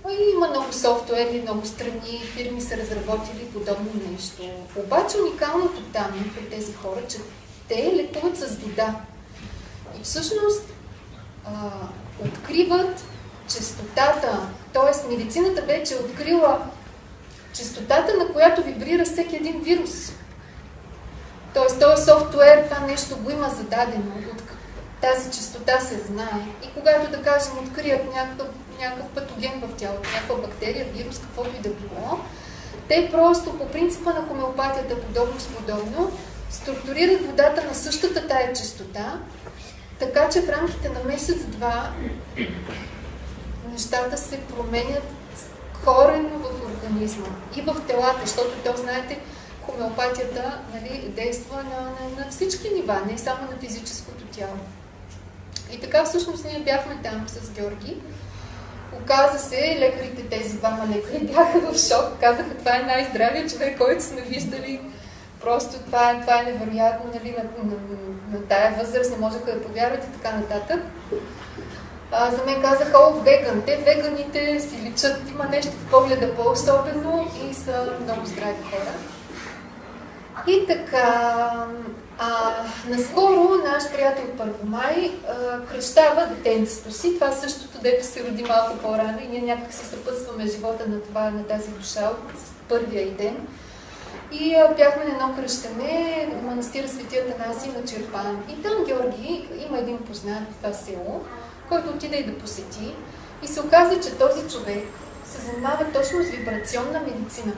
[SPEAKER 1] И има много софтуери, много страни, фирми са разработили подобно нещо. Обаче уникалното там при тези хора, че те лекуват с вода. И всъщност откриват честотата, т.е. медицината вече е открила честотата, на която вибрира всеки един вирус. Т.е. този софтуер, това нещо го има зададено, тази честота се знае. И когато, да кажем, открият някакъв патоген в тялото, някаква бактерия, вирус, каквото и да било, те просто по принципа на хомеопатията, подобно с подобно, структурират водата на същата тая честота, така че в рамките на месец-два нещата се променят коренно в организма и в телата, защото то, знаете, хомеопатията, нали, действа на всички нива, не само на физическото тяло. И така всъщност ние бяхме там с Георги. Оказа се, лекарите, тези двама лекари бяха в шок, казаха, това е най-здравият човек, който сме виждали. Просто това е невероятно, нали, на тая възраст, не можеха да повярват и така нататък. За мен казаха, о, веган. Те веганите си личат, има нещо в погледа по-особено и са много здрави хора. И така, наскоро наш приятел Първомай кръщава детенцето си. Това същото, дето се роди малко по-рано и ние някак си съпътстваме живота на тази душа от първия и ден. И бяхме на едно кръщане в манастира Свети Атанасий на Чирпан. И там Георги има един познат в това село, който отиде и да посети. И се оказа, че този човек се занимава точно с вибрационна медицина.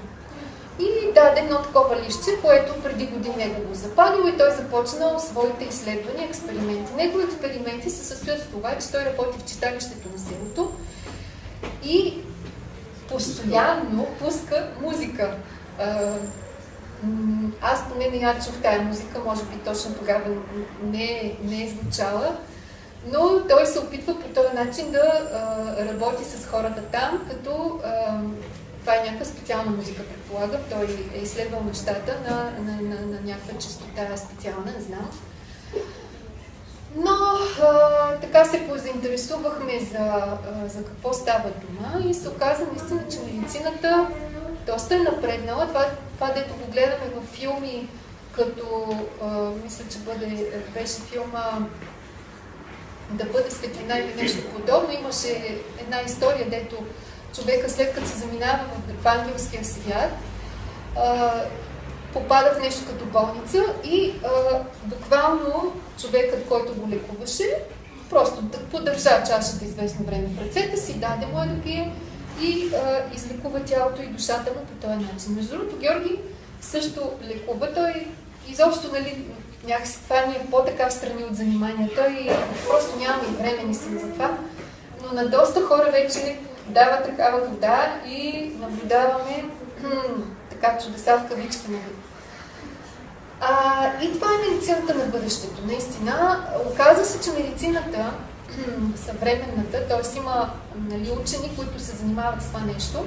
[SPEAKER 1] И даде едно такова лище, което преди години него го запалило и той започнал своите изследвания, експерименти. Негови експерименти се състоят в това, че той работи в читалището на селото и постоянно пуска музика. Аз поне не я чух тая музика, може би точно тогава не е звучала, но той се опитва по този начин да работи с хората там, като това е някаква специална музика, предполагам. Той е изследвал нещата на някаква честота специална, не знам. Но така се позаинтересувахме за какво става дума и се оказа наистина, че медицината доста е напреднала. Това дето го гледаме във филми, като мисля, че беше филма "Да бъде светлина" или нещо подобно. Имаше една история, дето човека след като се заминава в ангелския свят, попада в нещо като болница и буквално човекът, който го лекуваше, просто поддържа чашата известно време в ръцете си, даде му да пие и излекува тялото и душата му по този начин. Между другото, Георги също лекува. Той изобщо, нали, някакси това ми е по-така в страни от занимания. Той просто няма и време ни си за това, но на доста хора вече дава такава вода и наблюдаваме така чудеса в кавички. И това е медицината на бъдещето. Наистина, оказва се, че медицината, съвременната, т.е. има, нали, учени, които се занимават с това нещо,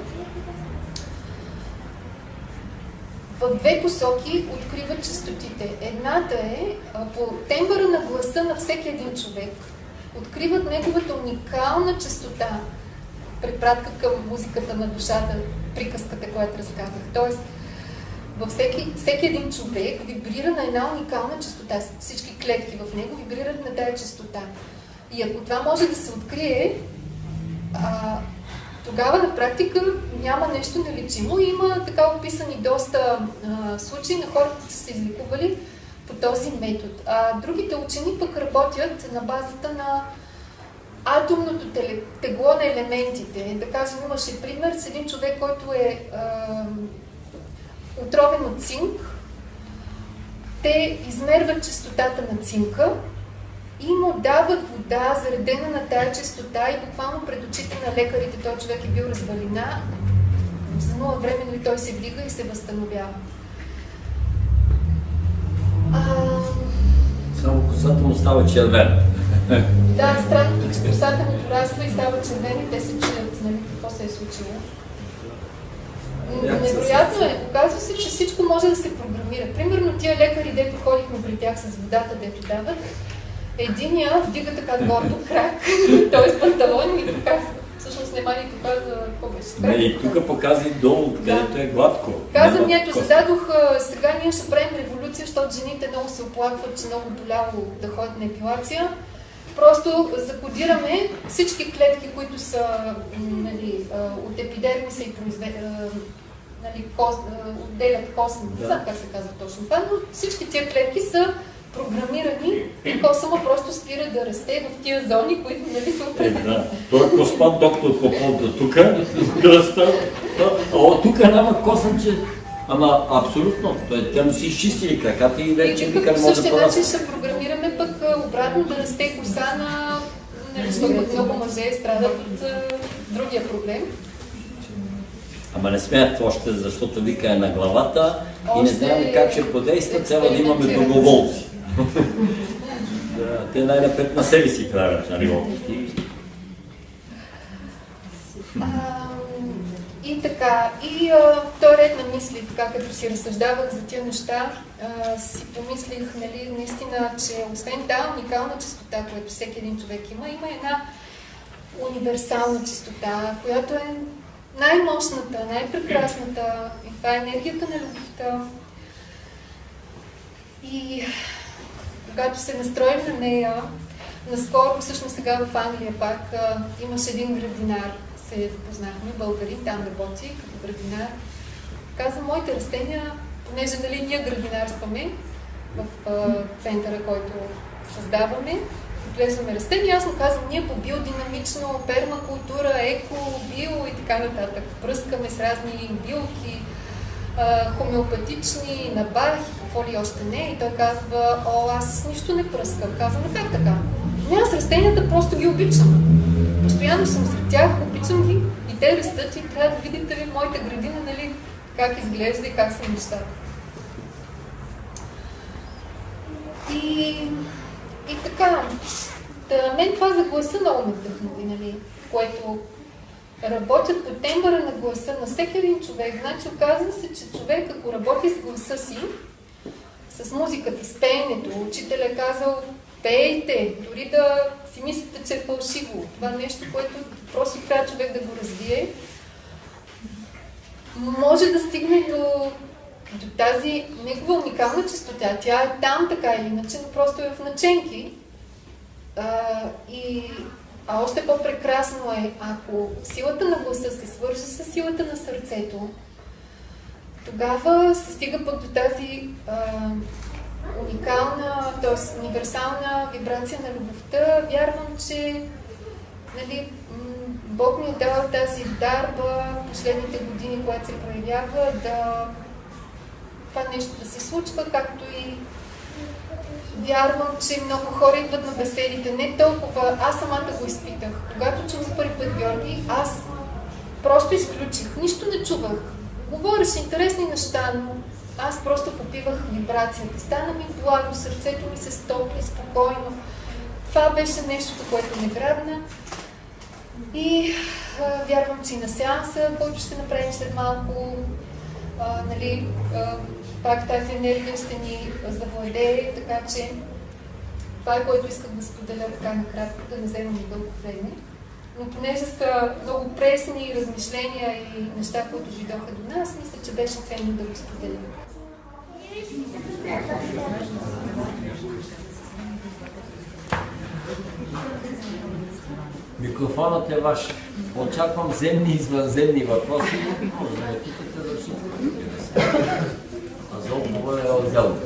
[SPEAKER 1] в две посоки откриват честотите. Едната е по тембъра на гласа на всеки един човек. Откриват неговата уникална честота, препратка към музиката на душата, приказката, която разказах. Тоест, във всеки един човек вибрира на една уникална честота. Всички клетки в него вибрират на тая честота. И ако това може да се открие, тогава на практика няма нещо нелечимо. Има така описани доста случаи на хора, които са се излекували по този метод. Другите учени пък работят на базата на атомното тегло на елементите. Да кажем, имаше пример с един човек, който е отровен от цинк. Те измерват честотата на цинка и му дават вода, заредена на тая честота, и буквално пред очите на лекарите този човек е бил развалина. За много време, нали, той се вдига и се възстановява.
[SPEAKER 2] Само косата му става червена.
[SPEAKER 1] Да, странното, че косата му порасва и става червена и те се чуят, нали, какво се е случило. Невероятно е. Оказва се, че всичко може да се програмира. Примерно тия лекари, дето ходихме при тях с водата, дето дават, единия вдига така гордо крак, т.е. панталон, и така, всъщност нема ни показа какво беше.
[SPEAKER 2] Не, и тук показа и долу, където е гладко.
[SPEAKER 1] Казвам, ето, зададох, сега ние ще правим революция, защото жените много се оплакват, че много боляло да ходят на епилация. Просто закодираме всички клетки, които са, нали, от епидермиса и нали, отделят костни. Не знам как се казва точно това, но всички тия клетки са програмирани и косъма просто спира да расте в тия зони, които, нали, са определени.
[SPEAKER 2] Да. Той е Коспан, доктор Попов до тук, тук няма косъмче. Ама абсолютно. Те му си изчистили краката и вече никъде може да порасне.
[SPEAKER 1] Ще програмираме пък обратно да расте коса на... Защото много мъже страдат от другия проблем.
[SPEAKER 2] Ама не смеят още, защото вика е на главата и не знаем как ще подейства, трябва да имаме доброволци. Те най-напред на себе си правят, нали, опити.
[SPEAKER 1] И така, и този ред на мисли, така като си разсъждавах за тия неща, си помислих, нали, наистина, че освен тази уникална честота, която всеки един човек има, има една универсална чистота, която е най-мощната, най-прекрасната. И това е енергията на любовта. И когато се настроим на нея, наскоро, всъщност сега в Англия пак, имаше един градинар, се запознахме, българин, там работи като градинар. Каза, моите растения, понеже нали, ние градинарстваме в центъра, който създаваме, отглеждаме растения, аз му казвам, ние по биодинамично, пермакултура, еко, био и така нататък. Пръскаме с разни билки, хомеопатични, набах и какво ли още не. И той казва, аз нищо не пръскам. Казвам, как така? Аз растенията просто ги обичам. Постоянно съм сред тях, обичам ги и те растат и трябва да видите ли моята градина, нали, как изглежда и как са нещата. И така, мен това за гласа много ме вдъхнови, нали, което работят по тембъра на гласа на всеки един човек. Значи оказва се, че човек, ако работи с гласа си, с музиката, с пеенето, учителя е казал, пейте, дори да си мислите, че е фалшиво. Това е нещо, което просто трябва човек да го развие. Може да стигне до тази негова уникална чистота. Тя е там така или иначе, но просто е в наченки. А още по-прекрасно е, ако силата на гласа се свърже с силата на сърцето, тогава се стига пък до тази уникална, т.е. универсална вибрация на любовта. Вярвам, че нали, Бог ми е дал тази дарба последните години, която се проявява, това нещо да се случва, както и вярвам, че много хора идват на беседите. Не толкова, аз самата го изпитах. Когато чух за първи път Георги, аз просто изключих. Нищо не чувах. Говореше интересни неща, но аз просто попивах вибрацията. Стана ми благо, сърцето ми се стопли спокойно. Това беше нещото, което ме грабна. И вярвам, че и на сеанса, който ще направим след малко, нали, пак тази енергия ще ни завладее, така че това е, което искам да споделя така накратко, да не вземам дълго време. Но понеже са много пресни размишления и неща, които дойдоха до нас, мисля, че беше ценно да го споделя.
[SPEAKER 2] Микрофонът е ваш. Очаквам земни и извънземни въпроси. Може да ме питате за всичко. А за отговор е отделно.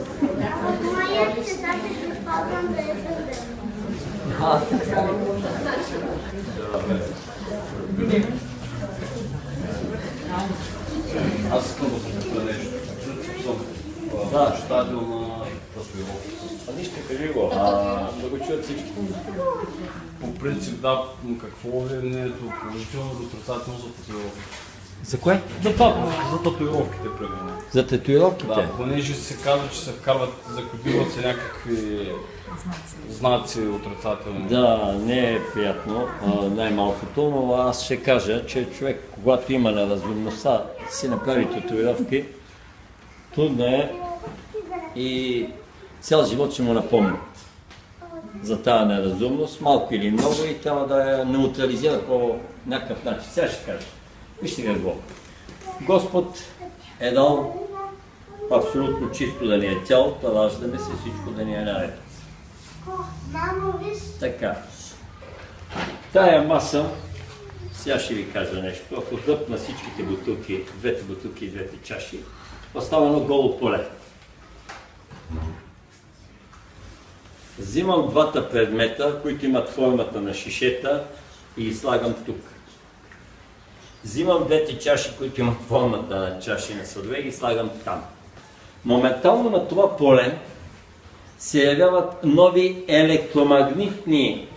[SPEAKER 3] Аз искам да попитам нещо. Съм читател на татуировки.
[SPEAKER 2] Нищо, кажи го, да го чуят всички.
[SPEAKER 3] По принцип, да, какво е мнението, положително или отрицателно за татуировки?
[SPEAKER 2] За кое?
[SPEAKER 3] За татуировките, примерно.
[SPEAKER 2] За татуировките?
[SPEAKER 3] Да, понеже се казва, че се вкарват, закодират се някакви знаци отрицателни.
[SPEAKER 2] Да, не е приятно, най-малкото, но аз ще кажа, че човек, когато има неразумността, си направи татуировки, трудно е и цял живот ще му напомня за тази неразумност, малко или много, и трябва да я неутрализира по някакъв начин. Сега ще кажа. Вижте какво. Господ е дал абсолютно чисто да ни е тялото, раждаме се, всичко да ни е наред. Така. Тая маса, сега ще ви кажа нещо. Ако дръпна всичките бутилки, двете бутилки и двете чаши, остава едно голо поле. Взимам двата предмета, които имат формата на шишета, и ги слагам тук. Взимам двете чаши, които имат формата на чаши на съдове, и ги слагам там. Моментално на това поле се явяват нови електромагнитни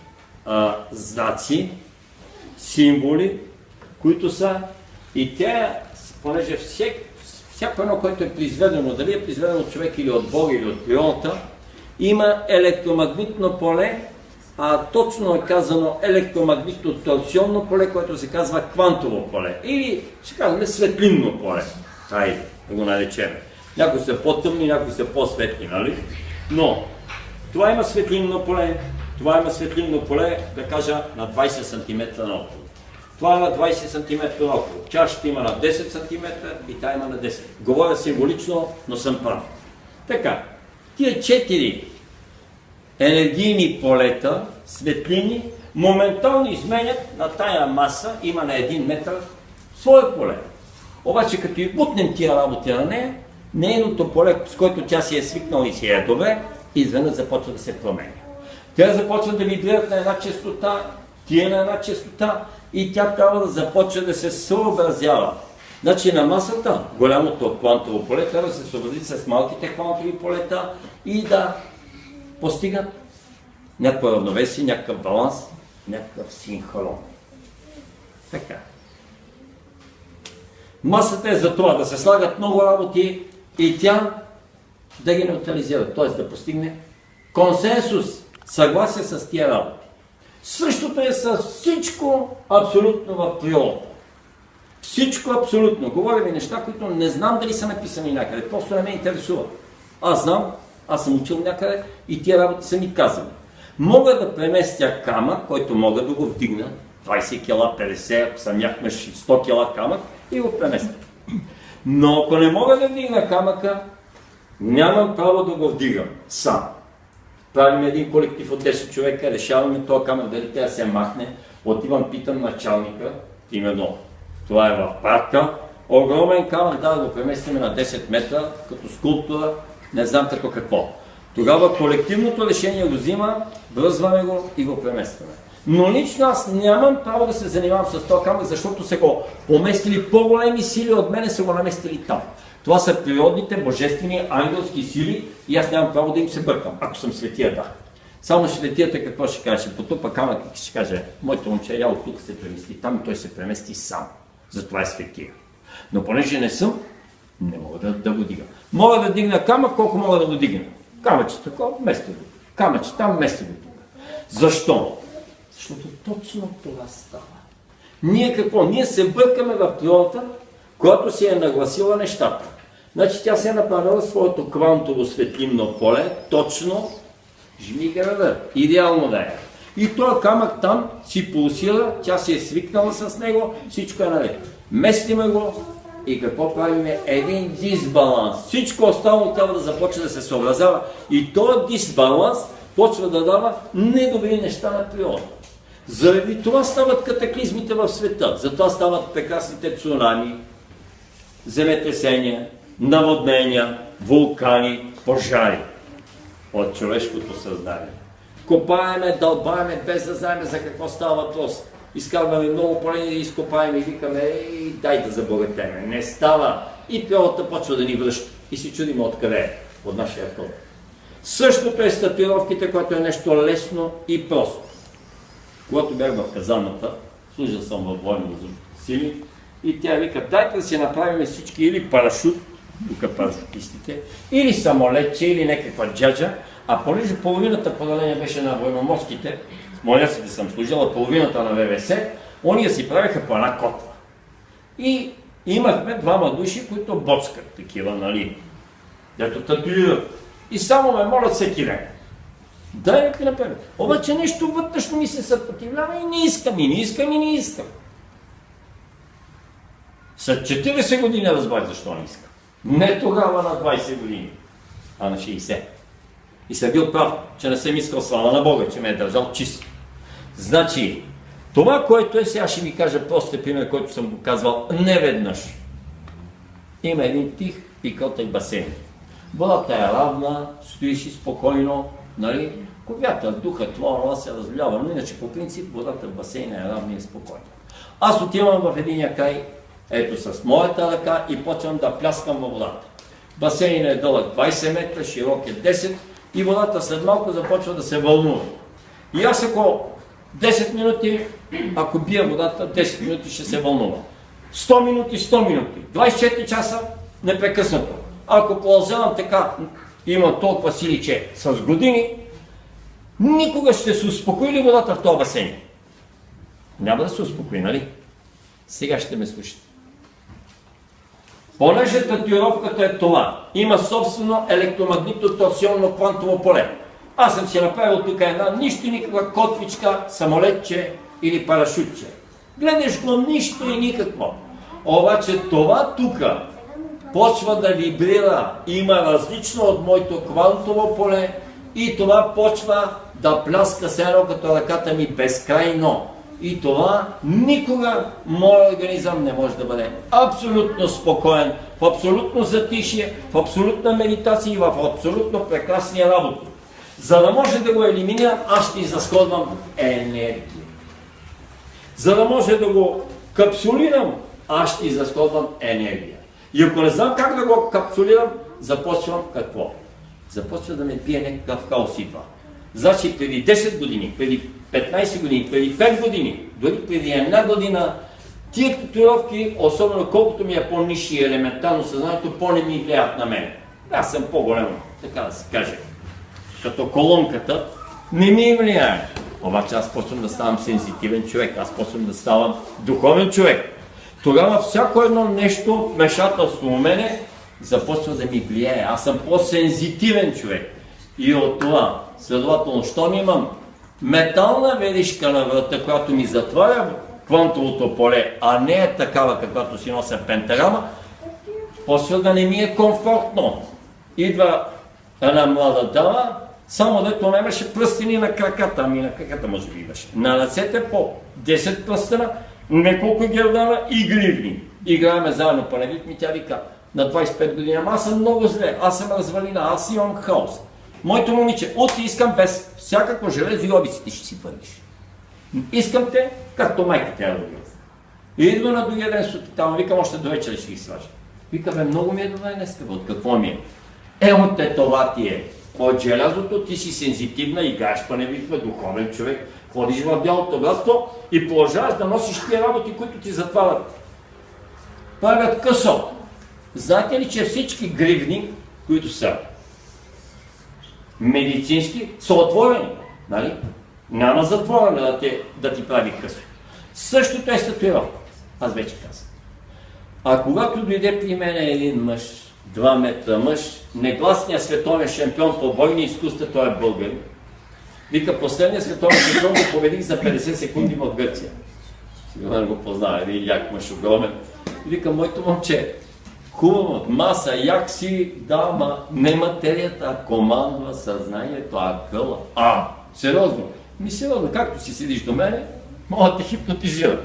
[SPEAKER 2] знаци, символи, които са, и те, понеже всяко едно, което е произведено, дали е произведено от човек или от Бога или от природата, има електромагнитно поле, точно е казано електромагнитно торсионно поле, което се казва квантово поле. Или ще казваме светлинно поле. Хайде, да го наречем. Някои са по-тъмни, някои са по-светли, нали? Но това има светлинно поле, Това има светлинно поле, да кажа, на 20 см наоколо. Това е на 20 см наоколо. Чашата има на 10 см и тя има на 10. Говоря символично, но съм прав. Така, тия 4 енергийни полета, светлини, моментално изменят на тая маса, има на 1 метър, свое поле. Обаче като и бутнем тия работи на нея, нейното поле, с което тя си е свикнала и си е добре, изведнъж започва да се променя. Тя започва да вибрират на една честота, тия на една честота и тя трябва да започва да се съобразява. Значи на масата, голямото квантово поле, трябва да се съобрази с малките квантови полета и да постигат някакво равновесие, някакъв баланс, някакъв синхрон. Така. Масата е за това да се слагат много работи и тя да ги неутрализира, т.е. да постигне консенсус, съгласие с тия работи. Същото е с всичко абсолютно в природата. Всичко абсолютно. Говорим неща, които не знам дали са написани някъде, просто не ме интересуват. Аз знам, аз съм учил някъде и тия работи са ми казани. Мога да преместя камък, който мога да го вдигна, 20 кг, 50, ако съм някакъв 100 кг камък и го преместя. Но ако не мога да вдигна камъка, нямам право да го вдигам сам. Правим един колектив от 10 човека, решаваме този камък дали тя се махне, отивам, питам началника, именно това е в парка, огромен камък, да го преместиме на 10 метра, като скулптура, не знам като какво. Тогава колективното решение го взима, връзваме го и го преместваме. Но лично аз нямам право да се занимавам с този камък, защото са го поместили по-големи сили от мене, са го наместили там. Това са природните, божествени, ангелски сили и аз нямам право да им се бъркам, ако съм светия, да. Само светията какво ще каже? Ще потупа камък и ще каже, моето момче я от тук се премести там и той се премести сам. Затова е светия. Но понеже не съм, не мога да го дигам. Мога да дигна камък, колко мога да го дигна. Камъче такова, мести го. Камъче там, мести го тук. Защо? Защото точно това става. Ние какво? Ние се бъркаме в природата, която си е нагласила нещата. Значи тя се е направила своето квантово светлинно поле, точно жмиграда, идеално да е. И този камък там си пулсира, тя си е свикнала с него, всичко е наред. Местиме го и какво правиме? Един дисбаланс. Всичко останало трябва да започне да се съобразява и този дисбаланс почва да дава недобри неща на природа. Заради това стават катаклизмите в света, затова стават прекрасните цунами, земетресения, наводнения, вулкани, пожари от човешкото съзнание. Копаеме, дълбаеме, без да знаем за какво става въпрос. Изкарваме много полени да изкопаем и викаме, и дай да забогатеме. Не става. И природата почва да ни връща. И си чудим откъде е. От нашия код. Същото е с татуировките, което е нещо лесно и просто. Когато бях в казармата, служил съм във военно-въздушните сили, и тя вика, дайте да си направим всички или парашут, тук парашутистите, или самолетче, или някаква джаджа, а понеже половината поделение беше на военноморските, моля си да съм служила половината на ВВС, ония си правиха по една котва. И имахме двама души, които боцкат такива, нали, дето татуират. И само ме молят всеки ден. Дай да ти направим. Обаче нещо вътрешно ми се съпротивлява и не искам, и не искам, и не искам. След 40 години разбрах защо не искам. Не тогава на 20 години, а на 60. И съм бил прав, че не съм искал слава на Бога, че ме е държал чист. Значи, това, което е, сега ще ви кажа простия пример, който съм го казвал неведнъж. Има един тих и кротък басейн. Водата е равна, стои си спокойно, нали? Вятър, духа, това се разливава, но иначе по принцип водата в басейна е равна и спокойна. Аз отивам в единия край, ето с моята ръка и почвам да пляскам във водата. Басейнът е дълъг 20 метра, широк е 10 и водата след малко започва да се вълнува. И аз ако 10 минути, ако бия водата, 10 минути ще се вълнува. 100 минути, 100 минути. 24 часа непрекъснато. Ако продължавам така, имам толкова сили, че с години, никога ще се успокои ли водата в този басейн? Няма да се успокои, нали? Сега ще ме слушате. Понеже татуировката е това, има собствено електромагнитно торсионно квантово поле. Аз съм си направил тук една нищо никаква котвичка, самолетче или парашутче. Гледаш го, нищо и никакво. Обаче това тук почва да вибрира, има различно от моето квантово поле и това почва да пляска се едно като ръката ми безкрайно. И това никога моят организъм не може да бъде абсолютно спокоен, в абсолютно затишие, в абсолютна медитация и в абсолютно прекрасни работи. За да може да го елиминирам, аз ще изразходвам енергия. За да може да го капсулирам, аз ще изразходвам енергия. И ако не знам как да го капсулирам, започвам какво? Започва да ме пие някакъв хаос идва. Значи преди 10 години, преди 15 години, преди 5 години, дори преди една година, тия татуировки, особено колкото ми е по-нисши и елементарно съзнанието, по-не ми влияят на мен. Аз съм по-голям, така да се каже. Като колонката, не ми влияе. Обаче аз почвам да ставам сензитивен човек, аз почвам да ставам духовен човек. Тогава всяко едно нещо, вмешателство у мене, започва да ми влияе. Аз съм по-сензитивен човек. И от това, следователно, щом имам метална веришка на врата, която ми затваря квантовото поле, а не е такава, каквато си нося пентаграма, почва да не ми е комфортно. Идва една млада дама, само дето нямаше пръстени на краката, ами на краката може би имаше. На ръцете по 10 пръстена, неколко гердана и гривни. Играеме заедно по невид ми, тя вика, на 25 години, ама аз съм много зле, аз съм развалина, аз имам хаос. Моето момиче, утре искам без всякакво железо и обиците ще си върнеш. Искам те, както майка тя да ги. И идва на другия ден сутринта, викам, още до вечера ще ги сважа. Вика, бе, много ми е добре днес, от какво ми е? От това ти е. От желязото ти си сензитивна, играеш па не виква, духовен човек, ходиш в бялото братство и продължаваш да носиш тия работи, които ти затварят. Правят късо. Знаете ли, че всички гривни, които са медицински, са отворени? Нали? Няма затворена да ти прави късо. Същото е с татуировката. Аз вече казах. А когато дойде при мен един мъж, 2 метра мъж, негласният световен шампион по бойни изкуства, той е българин. Вика, последният световен шампион го победих за 50 секунди в Гърция. Сигурно не го познава, един як мъж огромен. Вика, моето момче, хубаво, маса, як си, да, ма не материята, а командва съзнанието, а къла. Сериозно? Сериозно, както си седиш до мене, мога да те хипнотизира.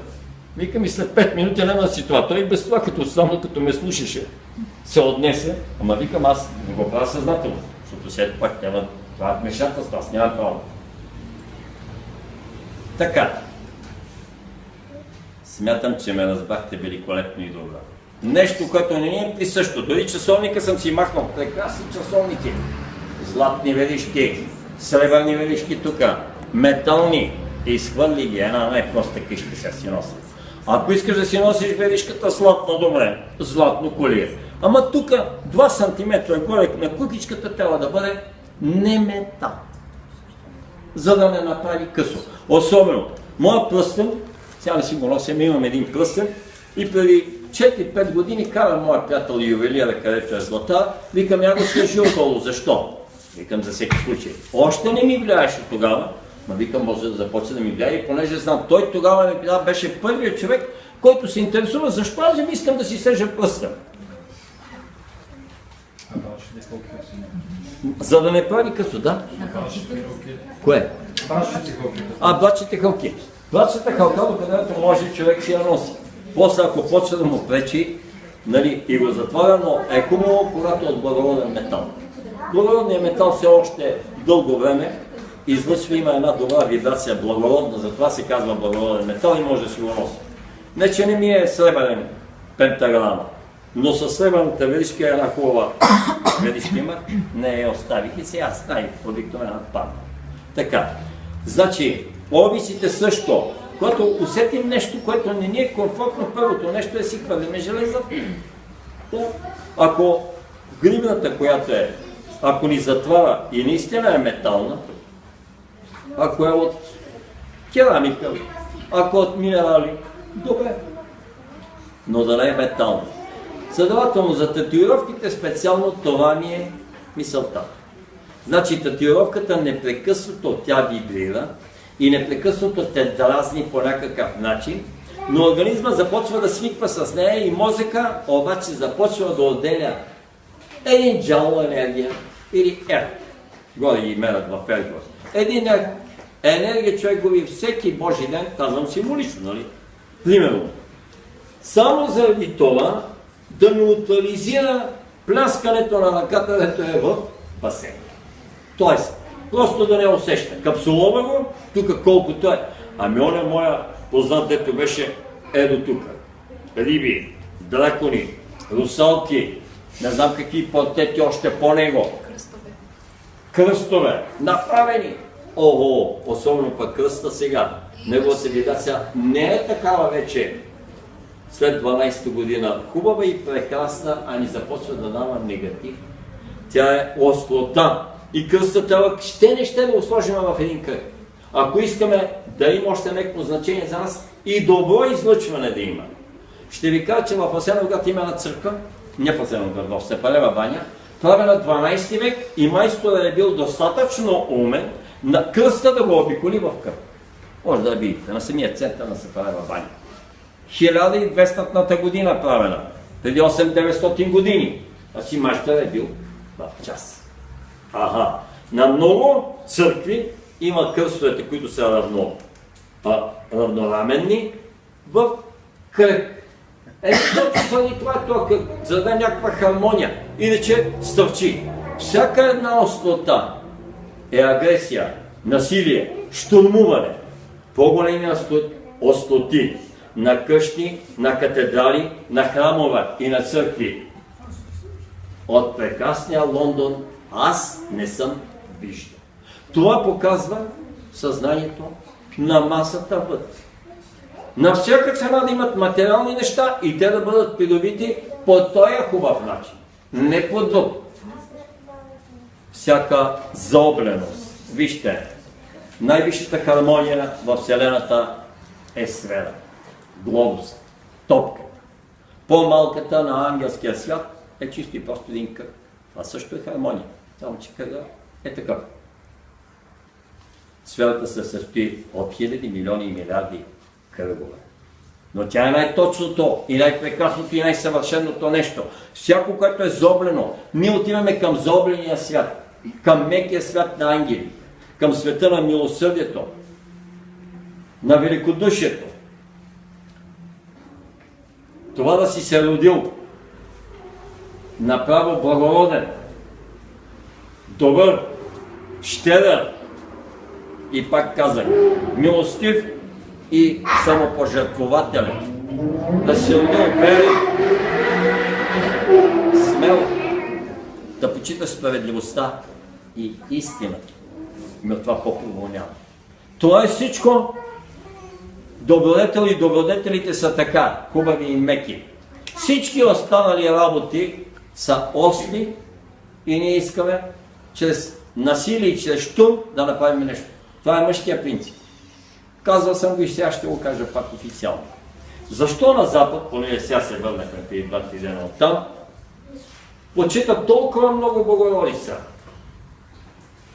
[SPEAKER 2] Вика ми след 5 минути няма си това. Той без това, само като ме слушаше, се отнесе, ама викам аз не го правя съзнателно, защото след пак няма това вмешателство, аз няма право. Така. Смятам, че ме разбрахте великолепно и добре. Нещо, което не е присъщо. Дори часовника съм си махнал. Прекрасни часовники. Златни веришки, сребърни веришки тук, метални. Изхвърли ги, една най-проста кишка сега си носи. Ако искаш да си носиш веришката златно, добре, златно колие. Ама тук 2 см горе на кукичката трябва да бъде не метал. За да не направи късо. Особено, моят пръстен, сега не си го носим, имам един пръстен и преди 4-5 години кара моя приятел ювелира, където е злата, викам, я го свежи около. Защо? Викам, за всеки случай. Още не ми влияеше тогава, но викам, може да започне да ми влияе и понеже знам, той тогава ми пита, беше първият човек, който се интересува, защо аз искам да си сежа пръста. За да не прави късо, да? Кое? Бачите хълки. Бачите хълка, докъдето може човек си я носи. После ако почне да му пречи, нали, и го затваря, но е хубаво, когато е от благороден метал. Благородният метал все още дълго време излъчва, има една добра вибрация, благородна, затова се казва благороден метал и може да си го носи. Не, че не ми е сребърен пентаграма, но със сребърната веришка е една хубава веришка има, не я оставих и сега ставих обикновена падна. Така, значи, обисите също, когато усетим нещо, което не ни е комфортно, първото нещо е си хвърлиме железа. Ако гривната, която е, ако ни затваря и наистина е метална, ако е от керамика, ако от минерали, добре, но да не е метална. Следователно, за татуировките специално това ми е мисълта. Значи татуировката непрекъснато тя вибрира и непрекъснато те дразни по някакъв начин, но организма започва да свиква с нея и мозъка обаче започва да отделя 1 джаул енергия или горе ги мерят в Ергос. Енергия човек губи всеки Божи ден, казвам символично, нали? Примерно. Само заради това да неутрализира пляскането на ръката, дето е в басейн. Тоест, просто да не усеща. Капсулова го, тук колкото е. Ами он е моя познат, дето беше до тук. Риби, дракони, русалки, не знам какви портети още по него. Кръстове, направени. Ого, особено пък кръста сега. Неговата видация не е такава вече след 12-та година. Хубава и прекрасна, а ни започва да дава негатив. Тя е острота. И кръстата ще да го сложим в един кръг. Ако искаме да има още някакво значение за нас и добро излъчване да има. Ще ви кажа, че в Асеновград има една църква, не в Асеновград, в Сепалева баня, правена 12 век и майсторът е бил достатъчно умен на кръста да го обиколи в кръг. Може да видите, на самия център на Сепалева баня. 1200-та година правена, преди 8-900 години. Значи майсторът е бил в час. На много църкви има кръстовете, които са равнораменни в кръг. Точно заради това е това кръг, за да даде някаква хармония. Иначе стърчи. Всяка една острота е агресия, насилие, щурмуване. По-големи остроти на къщи, на катедрали, на храмове и на църкви. От прекрасния Лондон аз не съм виждал. Това показва съзнанието на масата вътре. На всяка цена да имат материални неща и те да бъдат придобити по този хубав начин. Не по друг. Всяка заобленост. Вижте, най-висшата хармония в Вселената е сфера. Глобус. Топка. По-малката на ангелския свят е чисто и просто един кръг. Това също е хармония. Само че кръга е такъв. Сферата се състои от хиляди, милиони и милиарди кръгове. Но тя е най-точното и най-прекрасното и най-съвършеното нещо. Всяко, което е зоблено, ние отиваме към зобления свят, към мекия свят на ангели, към света на милосърдието, на великодушието. Това да си се родил направо благороден, добър, щедър и пак казах, милостив и самопожертвователен. Да се родил верен, смел, да почиташ справедливостта и истината. И от това по-хубаво няма. Това е всичко. Добродетел и добродетелите са така, хубави и меки. Всички останали работи са остри и ние искаме чрез насилие и чрез щурм да направим нещо. Това е мъжкия принцип. Казвал съм го и сега ще го кажа пак официално. Защо на Запад, понеже сега се върнахме преди 2-3 дена оттам, почитат толкова много Богородица?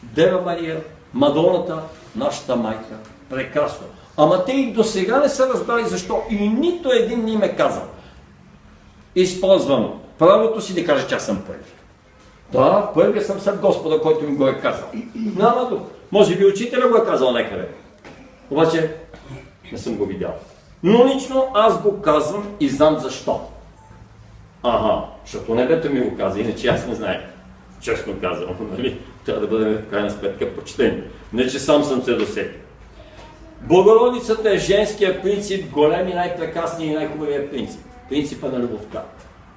[SPEAKER 2] Дева Мария, Мадоната, нашата майка. Прекрасно. Ама те и до сега не са разбрали защо и нито един ни им е казал. Използвам правото си да кажа, че аз съм първи. Да, първия съм след Господа, който ми го е казал. Няма тук. Може би учителя го е казал някъде. Обаче не съм го видял. Но лично аз го казвам и знам защо. Защото небето ми го каза, иначе аз не знаех. Честно казвам, нали? Трябва да бъдем в крайна сметка почтени. Не, че сам съм се досетил. Богородицата е женския принцип, голем и най-прекрасния и най-хубавия принцип. Принципа на любовта,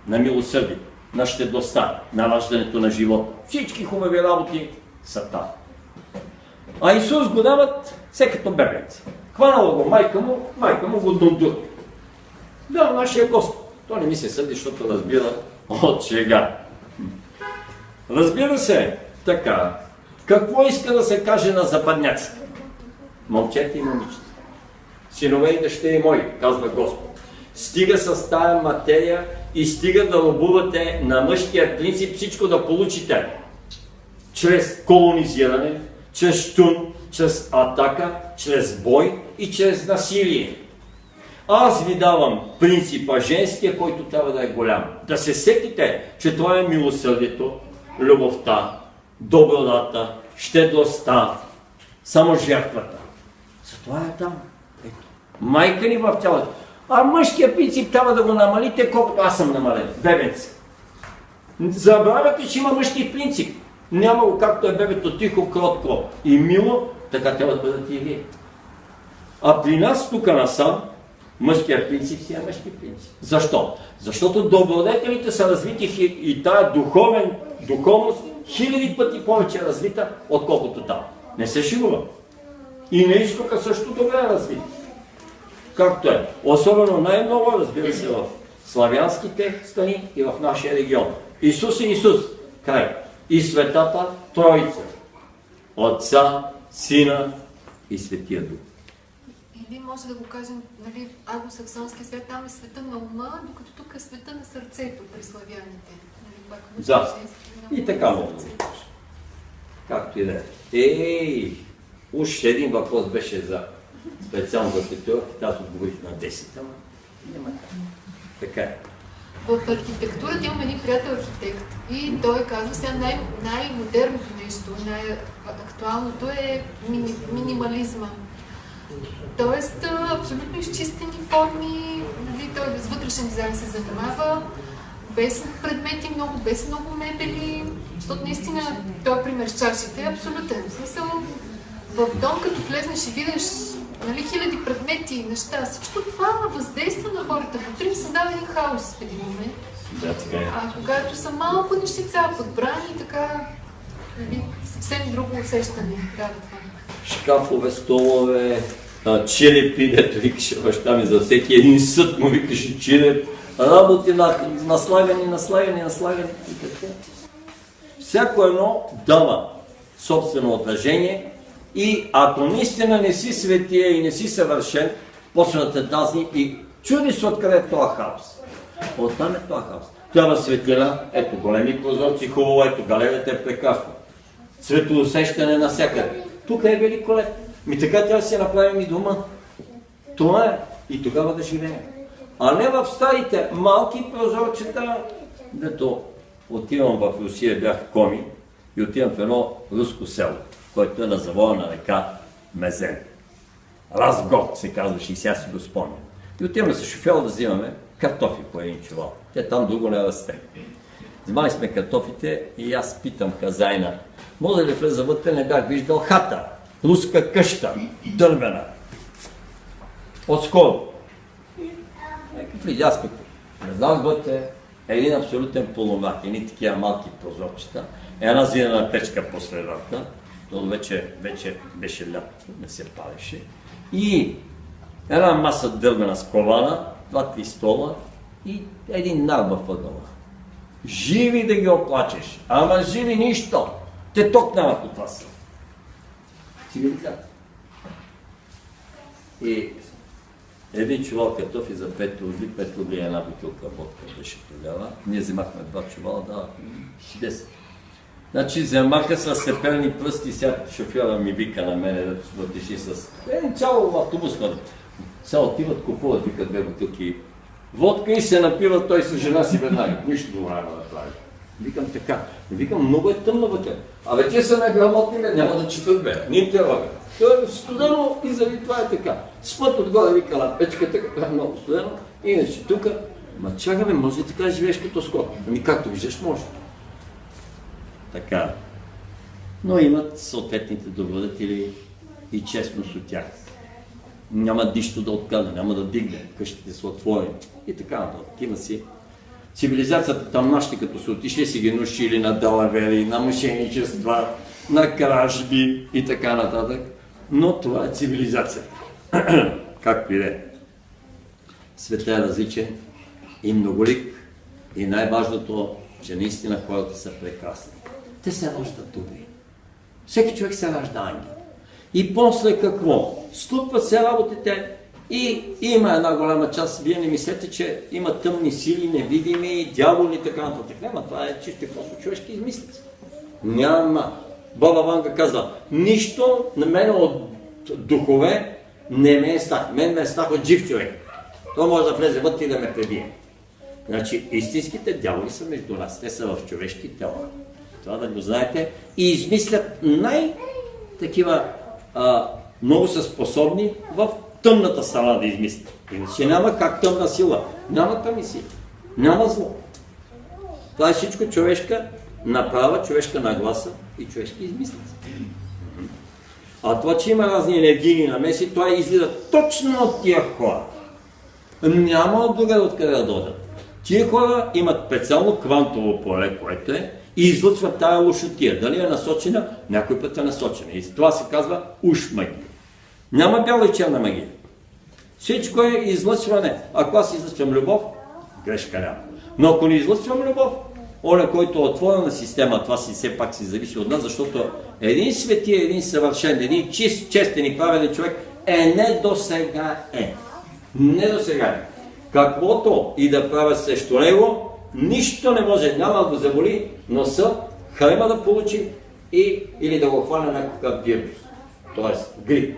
[SPEAKER 2] на милосърдието, на щедростта, на раждането на живота. Всички хубави работи са там. А Исус го дават все като бебец. Хванала го майка му го дундур. Да, нашия Господ. То не ми се съди, защото разбира от шега. Разбира се, така. Какво иска да се каже на западняците? Момчета и момичета. Синове и дъщери мои, казва Господ. Стига с тая материя и стига да робувате на мъжкия принцип всичко да получите. чрез колонизиране, чрез штурм, чрез атака, чрез бой и чрез насилие. Аз ви давам принципа женския, който трябва да е голям. Да се сетите, че това е милосърдието, любовта, добродата, щедростта, само жертвата. Затова е там. Ето. Майка ни в тялото. А мъжкият принцип трябва да го намалите, колкото аз съм намален. Бебец. Забравяте, че има мъжки принцип. Няма го както е бебето тихо, кротко и мило, така трябва да бъдат и вие. А при нас тук насам, мъжкият принцип си е мъжки принцип. Защо? Защото добродетелите са развити и тая духовност хиляди пъти повече развита, отколкото там. Не се шигува. И на изтока също добре е развита. Както е. Особено най-много, разбира се, в славянските страни и в нашия регион. Исус е Исус. Край. И Светата Троица. Отца, Сина и Светия Дух.
[SPEAKER 1] Или може да го кажем, нали, англосаксонския свят, там е света на ума, докато тук е света на сърцето при славяните. Нали,
[SPEAKER 2] да. И така мога да го кажа. Както и да е. Уж един въпрос беше за специално за петиорките, аз отговорих на 10, ама няма как. Така е.
[SPEAKER 1] В архитектурата имам един приятел архитект и той казва, сега най-модерното нещо, най-актуалното е минимализма. Тоест, абсолютно изчистени форми, нали, той с вътрешен дизайн се занимава, без предмети много, без много мебели, защото наистина, този пример с чашите е абсолютен. В смисъл, в дом, като влезнеш и видиш, нали, хиляди предмети, неща, всичко това въздейства на хората. Вътре им създава един хаос в един момент.
[SPEAKER 2] Да, така е.
[SPEAKER 1] А когато са малко нещица, подбрани, така, нали, съвсем друго усещане дава това.
[SPEAKER 2] Шкафове, столове, черепи, дето викаше баща ми за всеки един съд, му викаше череп, работи наслагани и така. Всяко едно дава собствено отражение и ако наистина не си светия и не си съвършен, почва да те дразни и чуди се откъде е това хаос. Оттам е това хаос. Трябва светлина, ето големи прозорци, хубаво, ето галерията е прекрасно. Светоусещане навсякъде. Тук е великолепно. Така трябва да си направим и дома. Това е. И тогава да живеем. А не в старите малки прозорчета, дето отивам в Русия, бях в Коми и отивам в едно руско село, което е на завоя на река Мезен. Разгод се казваше и сега си го спомням. И отиваме с шофьора да взимаме картофи по един чувал. Те там друго не расте. Взимали сме картофите и аз питам хазайна, може ли влеза вътре, не бях виждал хата, руска къща, дървена. Отскоро. Влиза аз като влезах вътре, един абсолютен полумрак, едни такива малки прозорчета, една зинена печка по средата, но вече беше лято, не се палеше, и една маса дървена скована, 2-3 стола и един нар във ъгъла. Живи да ги оплачеш, ама живи нищо. Те ток нямат от това си. Цивилизация. И един чувал картофи за 5 рубли, една бутилка водка беше тогава. Ние вземахме 2 чувала, давахме 10. Значи вземаха с сеперни пръсти, сега шофьора ми вика на мене, да се вътеши с един цяло автобус. Сега отиват, купуват, вика 2 бутилки водка и се напиват той с жена си веднага. Нищо добро няма да прави. Викам така. Викам, много е тъмно вътре. Абе, те са неграмотни, няма да четат бе. Не им трябва бе. То е студено и заради това е така. Спът отгоре, вика на печката, като е много студено. Иначе тук, ма чакаме, може ли така живееш като скот? Ами както виждаш, може. Така. Но имат съответните добродетели и честност от тях. Няма нищо да открадне, няма да дигне, къщите са отворени и така нататък. Има си. Цивилизацията там нашите, като са отишли, си ги научили на далавери, на мошенничества, на кражби и така нататък. Но това е цивилизацията. Както и да е. Светът е различен и многолик. И най-важното, че наистина хората са прекрасни. Те се раждат добри. Всеки човек се ражда ангел. И после какво? Струпват се работите и има една голяма част. Вие не мислете, че има тъмни сили, невидими, дяволи и така нататък. Няма, това е чисто просто човешки измислици. Няма. Баба Ванга казва, нищо на мен от духове не ме е страх. Мен ме е страх от жив човек. Той може да влезе вътре и да ме пребие. Значи, истинските дяволи са между нас. Те са в човешки тела. Това да го знаете. И измислят такива, много са способни в тъмната страна да измислят. Иначе няма как тъмна сила. Няма тъмни сили. Няма зло. Това е всичко човешка направа, човешка нагласа и човешки измислици. А това, че има разни енергийни намеси, това излиза точно от тия хора. Няма от друга откъде да дойдат. Тия хора имат специално квантово поле, което е, и излъчват тая лошотия. Дали е насочена? Някой път е насочена. И това се казва уж магия. Няма бяла и черна магия. Всичко е излъчване. Ако аз излъчвам любов, грешка няма. Но ако не излъчвам любов, оля, който е отворена система, това си все пак си зависи от нас, защото един свети, един съвършен, един чист, честен и праведен човек не до сега е. Не до сега е. Каквото и да правя срещу него, нищо не може, няма да го заболи носа, хрема да получи или да го хване някакъв вирус. Тоест грип.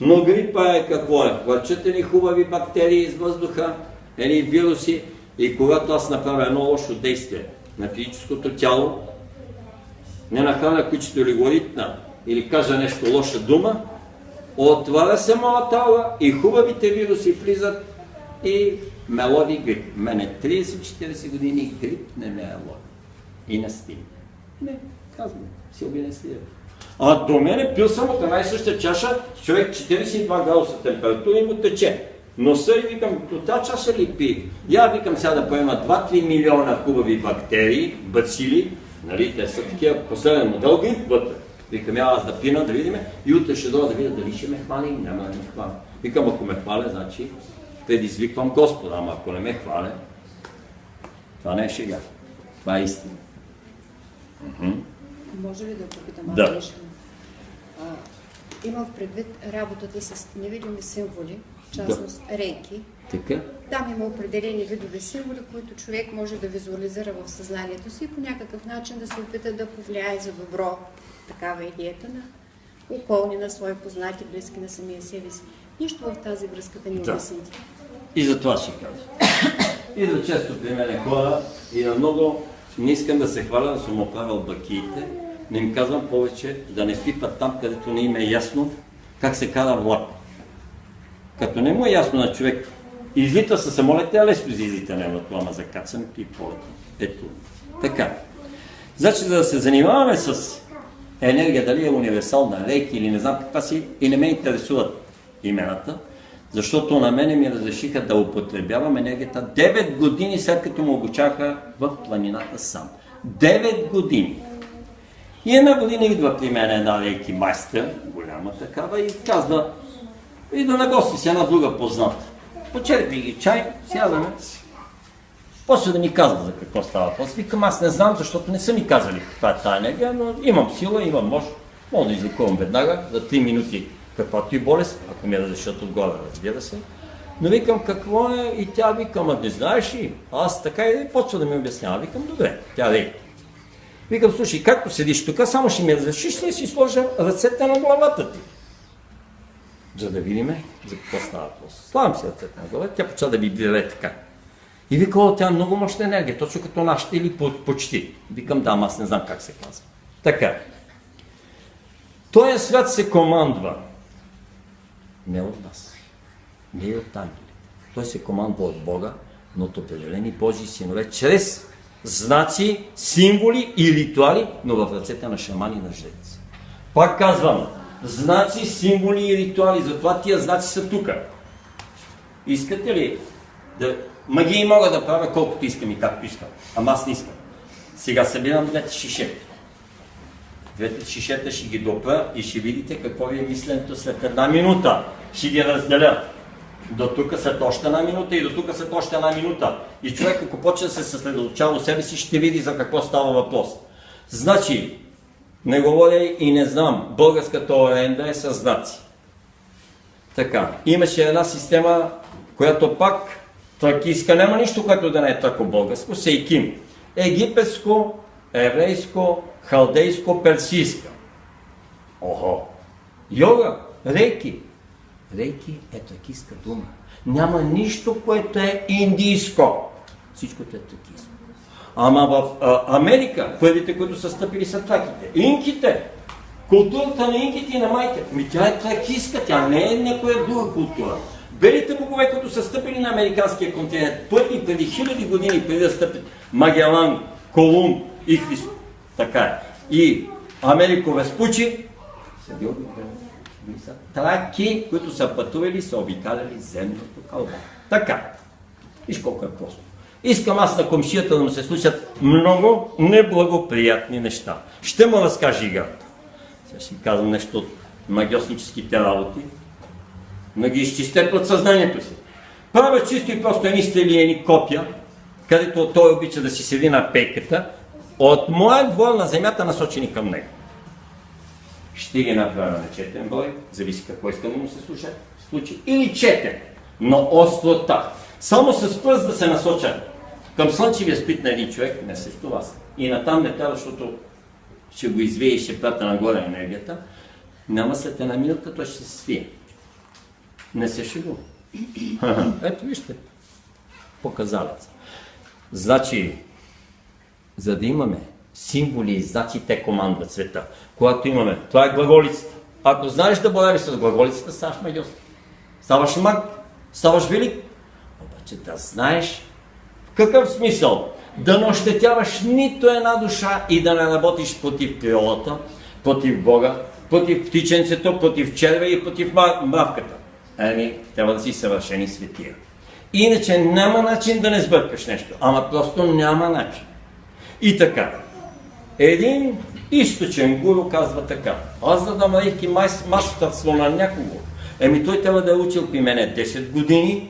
[SPEAKER 2] Но грипа е какво е? Хвърчат едни хубави бактерии из въздуха, едни вируси, и когато аз направя едно лошо действие на физическото тяло, не нахраня кучето или гладитна, или кажа нещо лоша дума, отваря се моята аура и хубавите вируси влизат и ме лови грип. Мене 30-40 години грип не ме е лови. И не стига. Не, казвам, Силви не стига. А до мене пил съм от една и съща чаша, човек 42 градуса температура и му тече. Носа и викам, от тази чаша ли пи? Я викам сега да поема 2-3 милиона хубави бактерии, бацили, нали, те са такива последен модел грип вътре. Викам, аз да пина, да видим, и утре ще дойда да видя дали ще ме хвали, няма да ме хвали. Викам, ако ме хваля, значи предизвиквам Господа, ама ако не ме хваля, това не е шега. Това е истина.
[SPEAKER 4] Може ли да попитам
[SPEAKER 2] Да.
[SPEAKER 4] нещо? Имам предвид работата с невидими символи, в частност рейки.
[SPEAKER 2] Така?
[SPEAKER 4] Там има определени видове символи, които човек може да визуализира в съзнанието си и по някакъв начин да се опита да повлияе за добро. Такава идеята на околни, на свои познати, близки на самия себе си. Нищо в тази връзка да ни обясните.
[SPEAKER 2] И за това ще кажа. Идва често при мене хора и на много не искам да се хваля, да съм оправил бакиите, но им казвам повече да не пипат там, където не им е ясно как се кара влак. Като не му е ясно на човек, излита със самолета, а лесно за излитане на това, ама за кацането и полета. Ето. Така. Значи, за да се занимаваме с енергия, дали е универсална, рейки или не знам каква си, и не ме интересуват имената, защото на мене ми разрешиха да употребявам енергията 9 години след като му обучаха в планината сам. 9 години. И една година идва при мен една рейки майстър, голяма такава, и казва, идва на гости с една друга позната. Почерпи ги чай, сядаме. После да ми казва за какво става въпрос. Викам, аз не знам, защото не са ми казали каква е тая енергия, но имам сила, имам мощ. Мога да излекувам веднага за 3 минути каквато и болест, ако ми разрешат отгоре, разбира се. Но викам, какво е? И тя викам, а не знаеш ли? Аз така и почва да ми обяснява. Викам, добре, тя рейки. Викам, слушай, както седиш тук, само ще ми разрешиш ли да си сложа ръцете на главата ти? За да видим за какво става въпрос. Славам си ръцете на главата, тя почва да вибрира така. И вика, тя е много мощна енергия, точно като нашата или почти. Викам, да, аз не знам как се казва. Така. Този свят се командва не от нас, не и от ангели. Той се командва от Бога, но от определени Божии синове, чрез знаци, символи и ритуали, но в ръцете на шамани и на жреци. Пак казвам, знаци, символи и ритуали, затова тия знаци са тук. Искате ли да... Магии мога да правя колкото искам и както искам, ама аз не искам. Сега събирам двете шишета. Двете шишета ще ги допра и ще видите какво ви е мисленето след една минута. Ще ги разделя. До тук след още една минута и до тук след още една минута. И човек, ако почне да се съсредоточава себе си, ще види за какво става въпрос. Значи, не говоря и не знам, българската оренда е със знаци. Така, имаше една система, която пак тракийска, няма нищо, което да не е трако българско, сейким. Египетско еврейско, халдейско, персийска. Охо! Йога, рейки. Рейки е такийска дума. Няма нищо, което е индийско. Всичкото е такийско. Ама в Америка, първите, които са стъпили, са траките. Инките. Културата на инките и на майите. Тя е тракийска, тя не е някоя друга култура. Белите богове, които са стъпили на американския континент, първи преди хиляди години, преди да стъпят Магелан, Колумб и Христо. Така е. И Америко Веспучи са били траки, които са пътували, са обикаляли земното кълбо. Така. Виж колко е просто. Искам аз на комшията да му се случат много неблагоприятни неща. Ще му разкажа играта. Сега ще ви казвам нещо от магиосническите работи. Да ги изчистят от съзнанието си. Правят чисто и просто едни стелиени копия, където той обича да си седи на пейката, от моя двор на земята насочени към него. Ще ги направя на четен брой, зависи какво иска да му се случи, или четен, но острота. Само с пръст да се насоча към слънчевия спит на един човек, не срещу вас. И натам не трябва, защото ще го извие и ще прата нагоре енергията, няма след една минута, той ще се свие. Не се шегува. Ето вижте. Показалец. Значи, за да имаме символи и знаци, те командват света. Когато имаме, това е глаголицата. Ако знаеш да боравиш с глаголицата, ставаш магиос. Ставаш маг, ставаш велик. Обаче да знаеш в какъв смисъл да не ощетяваш нито една душа и да не работиш против природата, против Бога, против птиченцето, против червя и против мравката. Ами, трябва да си съвършени светия. Иначе няма начин да не сбъркаш нещо. Ама просто няма начин. И така. Един източен гуру казва така. Аз да дам рейки мастерство на някого. Еми той трябва да е учил при мене 10 години,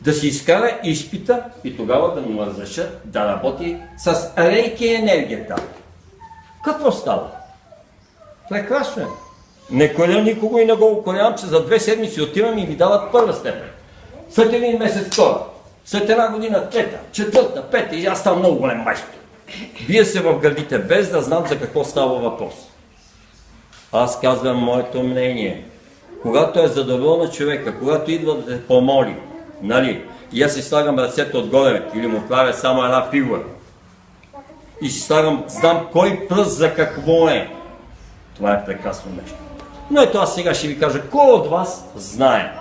[SPEAKER 2] да си изкара изпита и тогава да му разрешат да работи с рейки енергията. Какво става? Прекрасно е. Не коля никого и не го укорявам, че за 2 седмици отивам и ви дават първа степен. След един месец втора, след една година трета, четвърта, пета и аз ставам много голем майстор. Бия се в гърдите, без да знам за какво става въпрос. Аз казвам моето мнение. Когато е задоволна човека, когато идва да те помоли, нали, и аз си слагам ръцете отгоре или му правя само една фигура и си слагам, знам кой пръст за какво е. Това е прекрасно нещо. Но ето аз сега ще ви кажа, кой от вас знае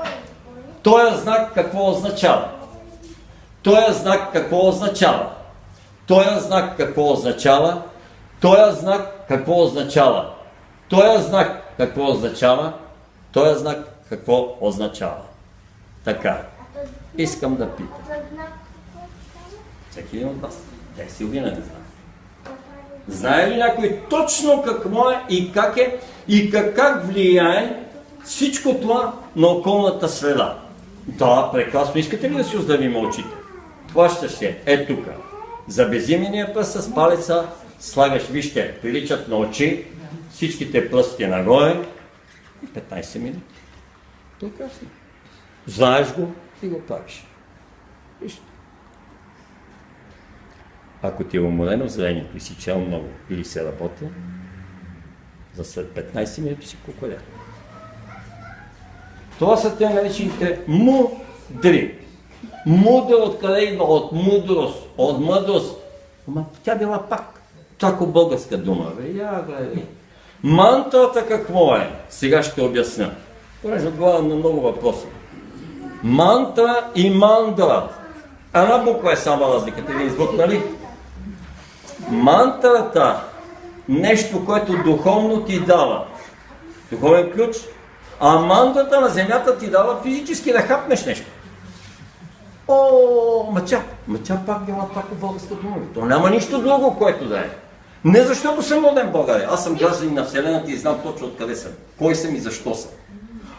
[SPEAKER 2] този знак какво означава? Този знак какво означава? Този знак какво означава? Този знак какво означава? Този знак какво означава? Този знак какво означава? Така. Искам да питам. Всеки един от вас. Те си обина да знае. Знае ли някой точно какво е и как е и как влияе всичко това на околната среда? Да, прекрасно. Искате ли да си оздравим очите? Това ще е тук. За безимения пръст с палеца слагаш, вижте, приличат на очи, всичките пръсти нагоре и 15 минути. Прекрасно. Знаеш го и го правиш. Вижте. Ако ти е уморено зрението и си чел много или се работи, за след 15 минути си куколя. Това са те наречените мудри. Мудър откъде идва? От мудрост. От мъдрост. Ама тя била пак. Тако българска дума. Мантрата какво е? Сега ще обясня. Понеже отговарям на много въпроси. Мантра и мандра. Една буква е само разликата. Един звук, нали? Мантрата, нещо, което духовно ти дава. Духовен ключ. А мантрата на земята ти дава физически да хапнеш нещо. О, мъча пак била пак българска дума. То няма нищо друго, което да е. Не защото съм роден в България. Аз съм гражданин на Вселената и знам точно откъде съм. Кой съм и защо съм.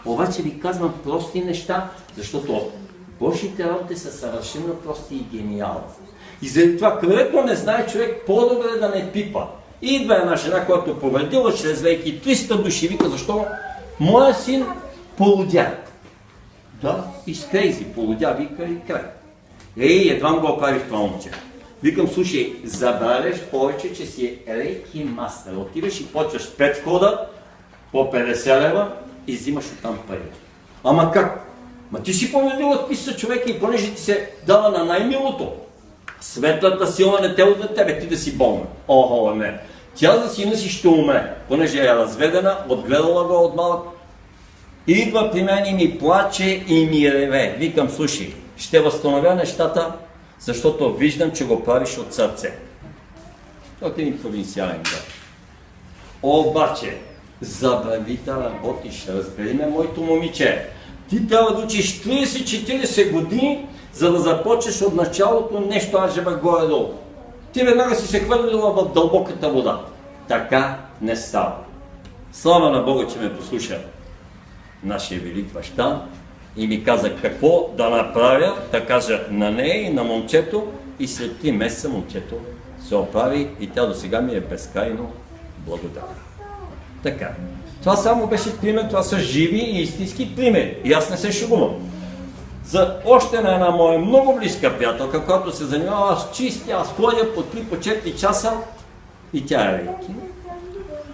[SPEAKER 2] Обаче ви казвам прости неща, защото Божите работи са съвършено прости и гениални. И заради това, където не знае човек, по-добре да не пипа. И идва една жена, която повредила чрез лейки 300 души, вика, защо моя син полудя. Да, изкрейзи, полудя, вика и край. Едва го оправих това момче. Викам, слушай, забравяш повече, че си рейки мастер. Отиваш и почваш 5 хода по 50 лева и взимаш оттам пари. Ама как? Ма ти си победил от писа човека и понеже ти се дава на най-милото. Светлата сила не те от тебе, ти да си болна. Охо, не. Тя за сина си ще умре, понеже е разведена, отгледала го от малък. Идва при мен и ми плаче и ми реве. Викам, слушай, ще възстановя нещата, защото виждам, че го правиш от сърце. Това е един провинциален град. Обаче, забрави да работиш, разбери ме, моето момиче. Ти трябва да учиш 30-40 години, за да започнеш от началото нещо ажеба горе-долу. Ти веднага си се хвърлила в дълбоката вода. Така не става. Слава на Бога, че ме послуша нашия велик баща и ми каза какво да направя, да кажа на нея и на момчето, и след 3 месеца момчето се оправи и тя до сега ми е безкрайно благодарна. Така. Това само беше пример, това са живи и истински примери. И аз не се шегувам. За още една моя много близка приятелка, която се занимава с чисти, аз ходя по 3-4 часа и тя е рейки.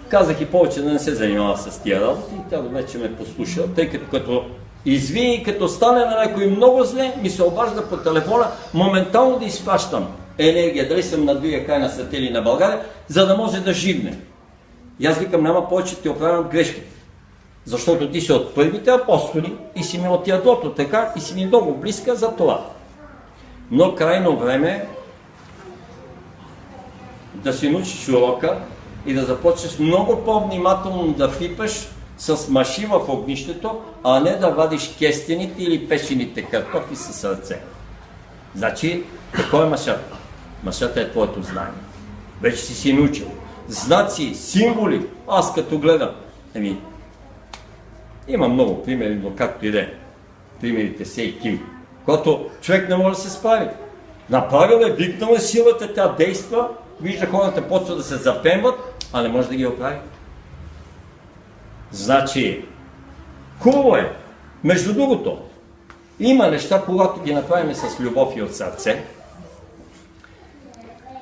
[SPEAKER 2] Казах и повече да не се занимава с тия работи и тя вече ме послуша, тъй като извини, като стане на някой много зле, ми се обажда по телефона, моментално да изпращам енергия, дали съм на другия край на света или на България, за да може да живне. И аз викам, няма повече ти оправям грешките. Защото ти си от първите апостоли и си ми от ядрото, така и си ми много близка за това. Но крайно време да си научиш урока и да започнеш много по-внимателно да пипаш с маши в огнището, а не да вадиш кестените или печените картофи със сърце. Значи, какво е машата? Машата е твоето знание. Вече си научил. Знаци, символи, аз като гледам. Има много примери, но както и да е. Примерите се и ким. Когато човек не може да се справи. Направил е, викнал е силата, тя действа, вижда хората почват да се запемват, а не може да ги оправи. Значи, хубаво е. Между другото, има неща, когато ги направим с любов и от сърце.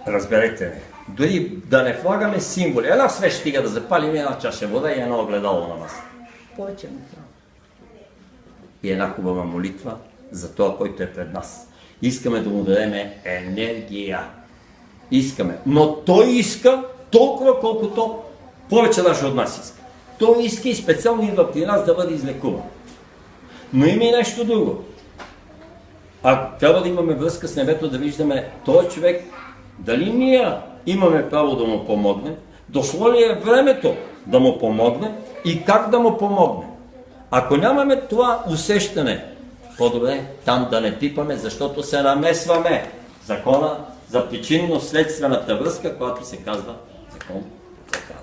[SPEAKER 2] Разберете ме. Дори да не влагаме символи. Една свещ стига да запалим една чаша вода и едно огледало на нас. Повече не трябва. И една хубава молитва за това, който е пред нас. Искаме да му дадем енергия. Искаме. Но той иска толкова, колкото повече даже от нас иска. Той иска и специално идва при нас да бъде излекуван. Но има и нещо друго. Ако трябва да имаме връзка с небето, да виждаме този човек, дали ние имаме право да му помогнем, дошло ли е времето да му помогнем и как да му помогнем. Ако нямаме това усещане, по-добре там да не пипаме, защото се намесваме закона за причинно-следствената връзка, която се казва закон за карма.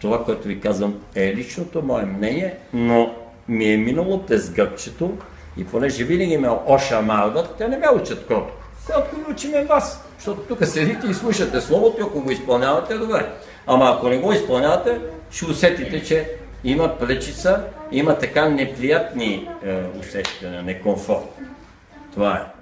[SPEAKER 2] Това, което ви казвам, е личното мое мнение, но ми е минало през гъбчето и понеже винаги ме ошамарват, те не ме учат кротко. Кротко ви учиме вас, защото тук седите и слушате словото, ако го изпълнявате, добре. Ама ако не го изпълнявате, ще усетите, че има пречица, има така неприятни усещания, некомфорт. Това е.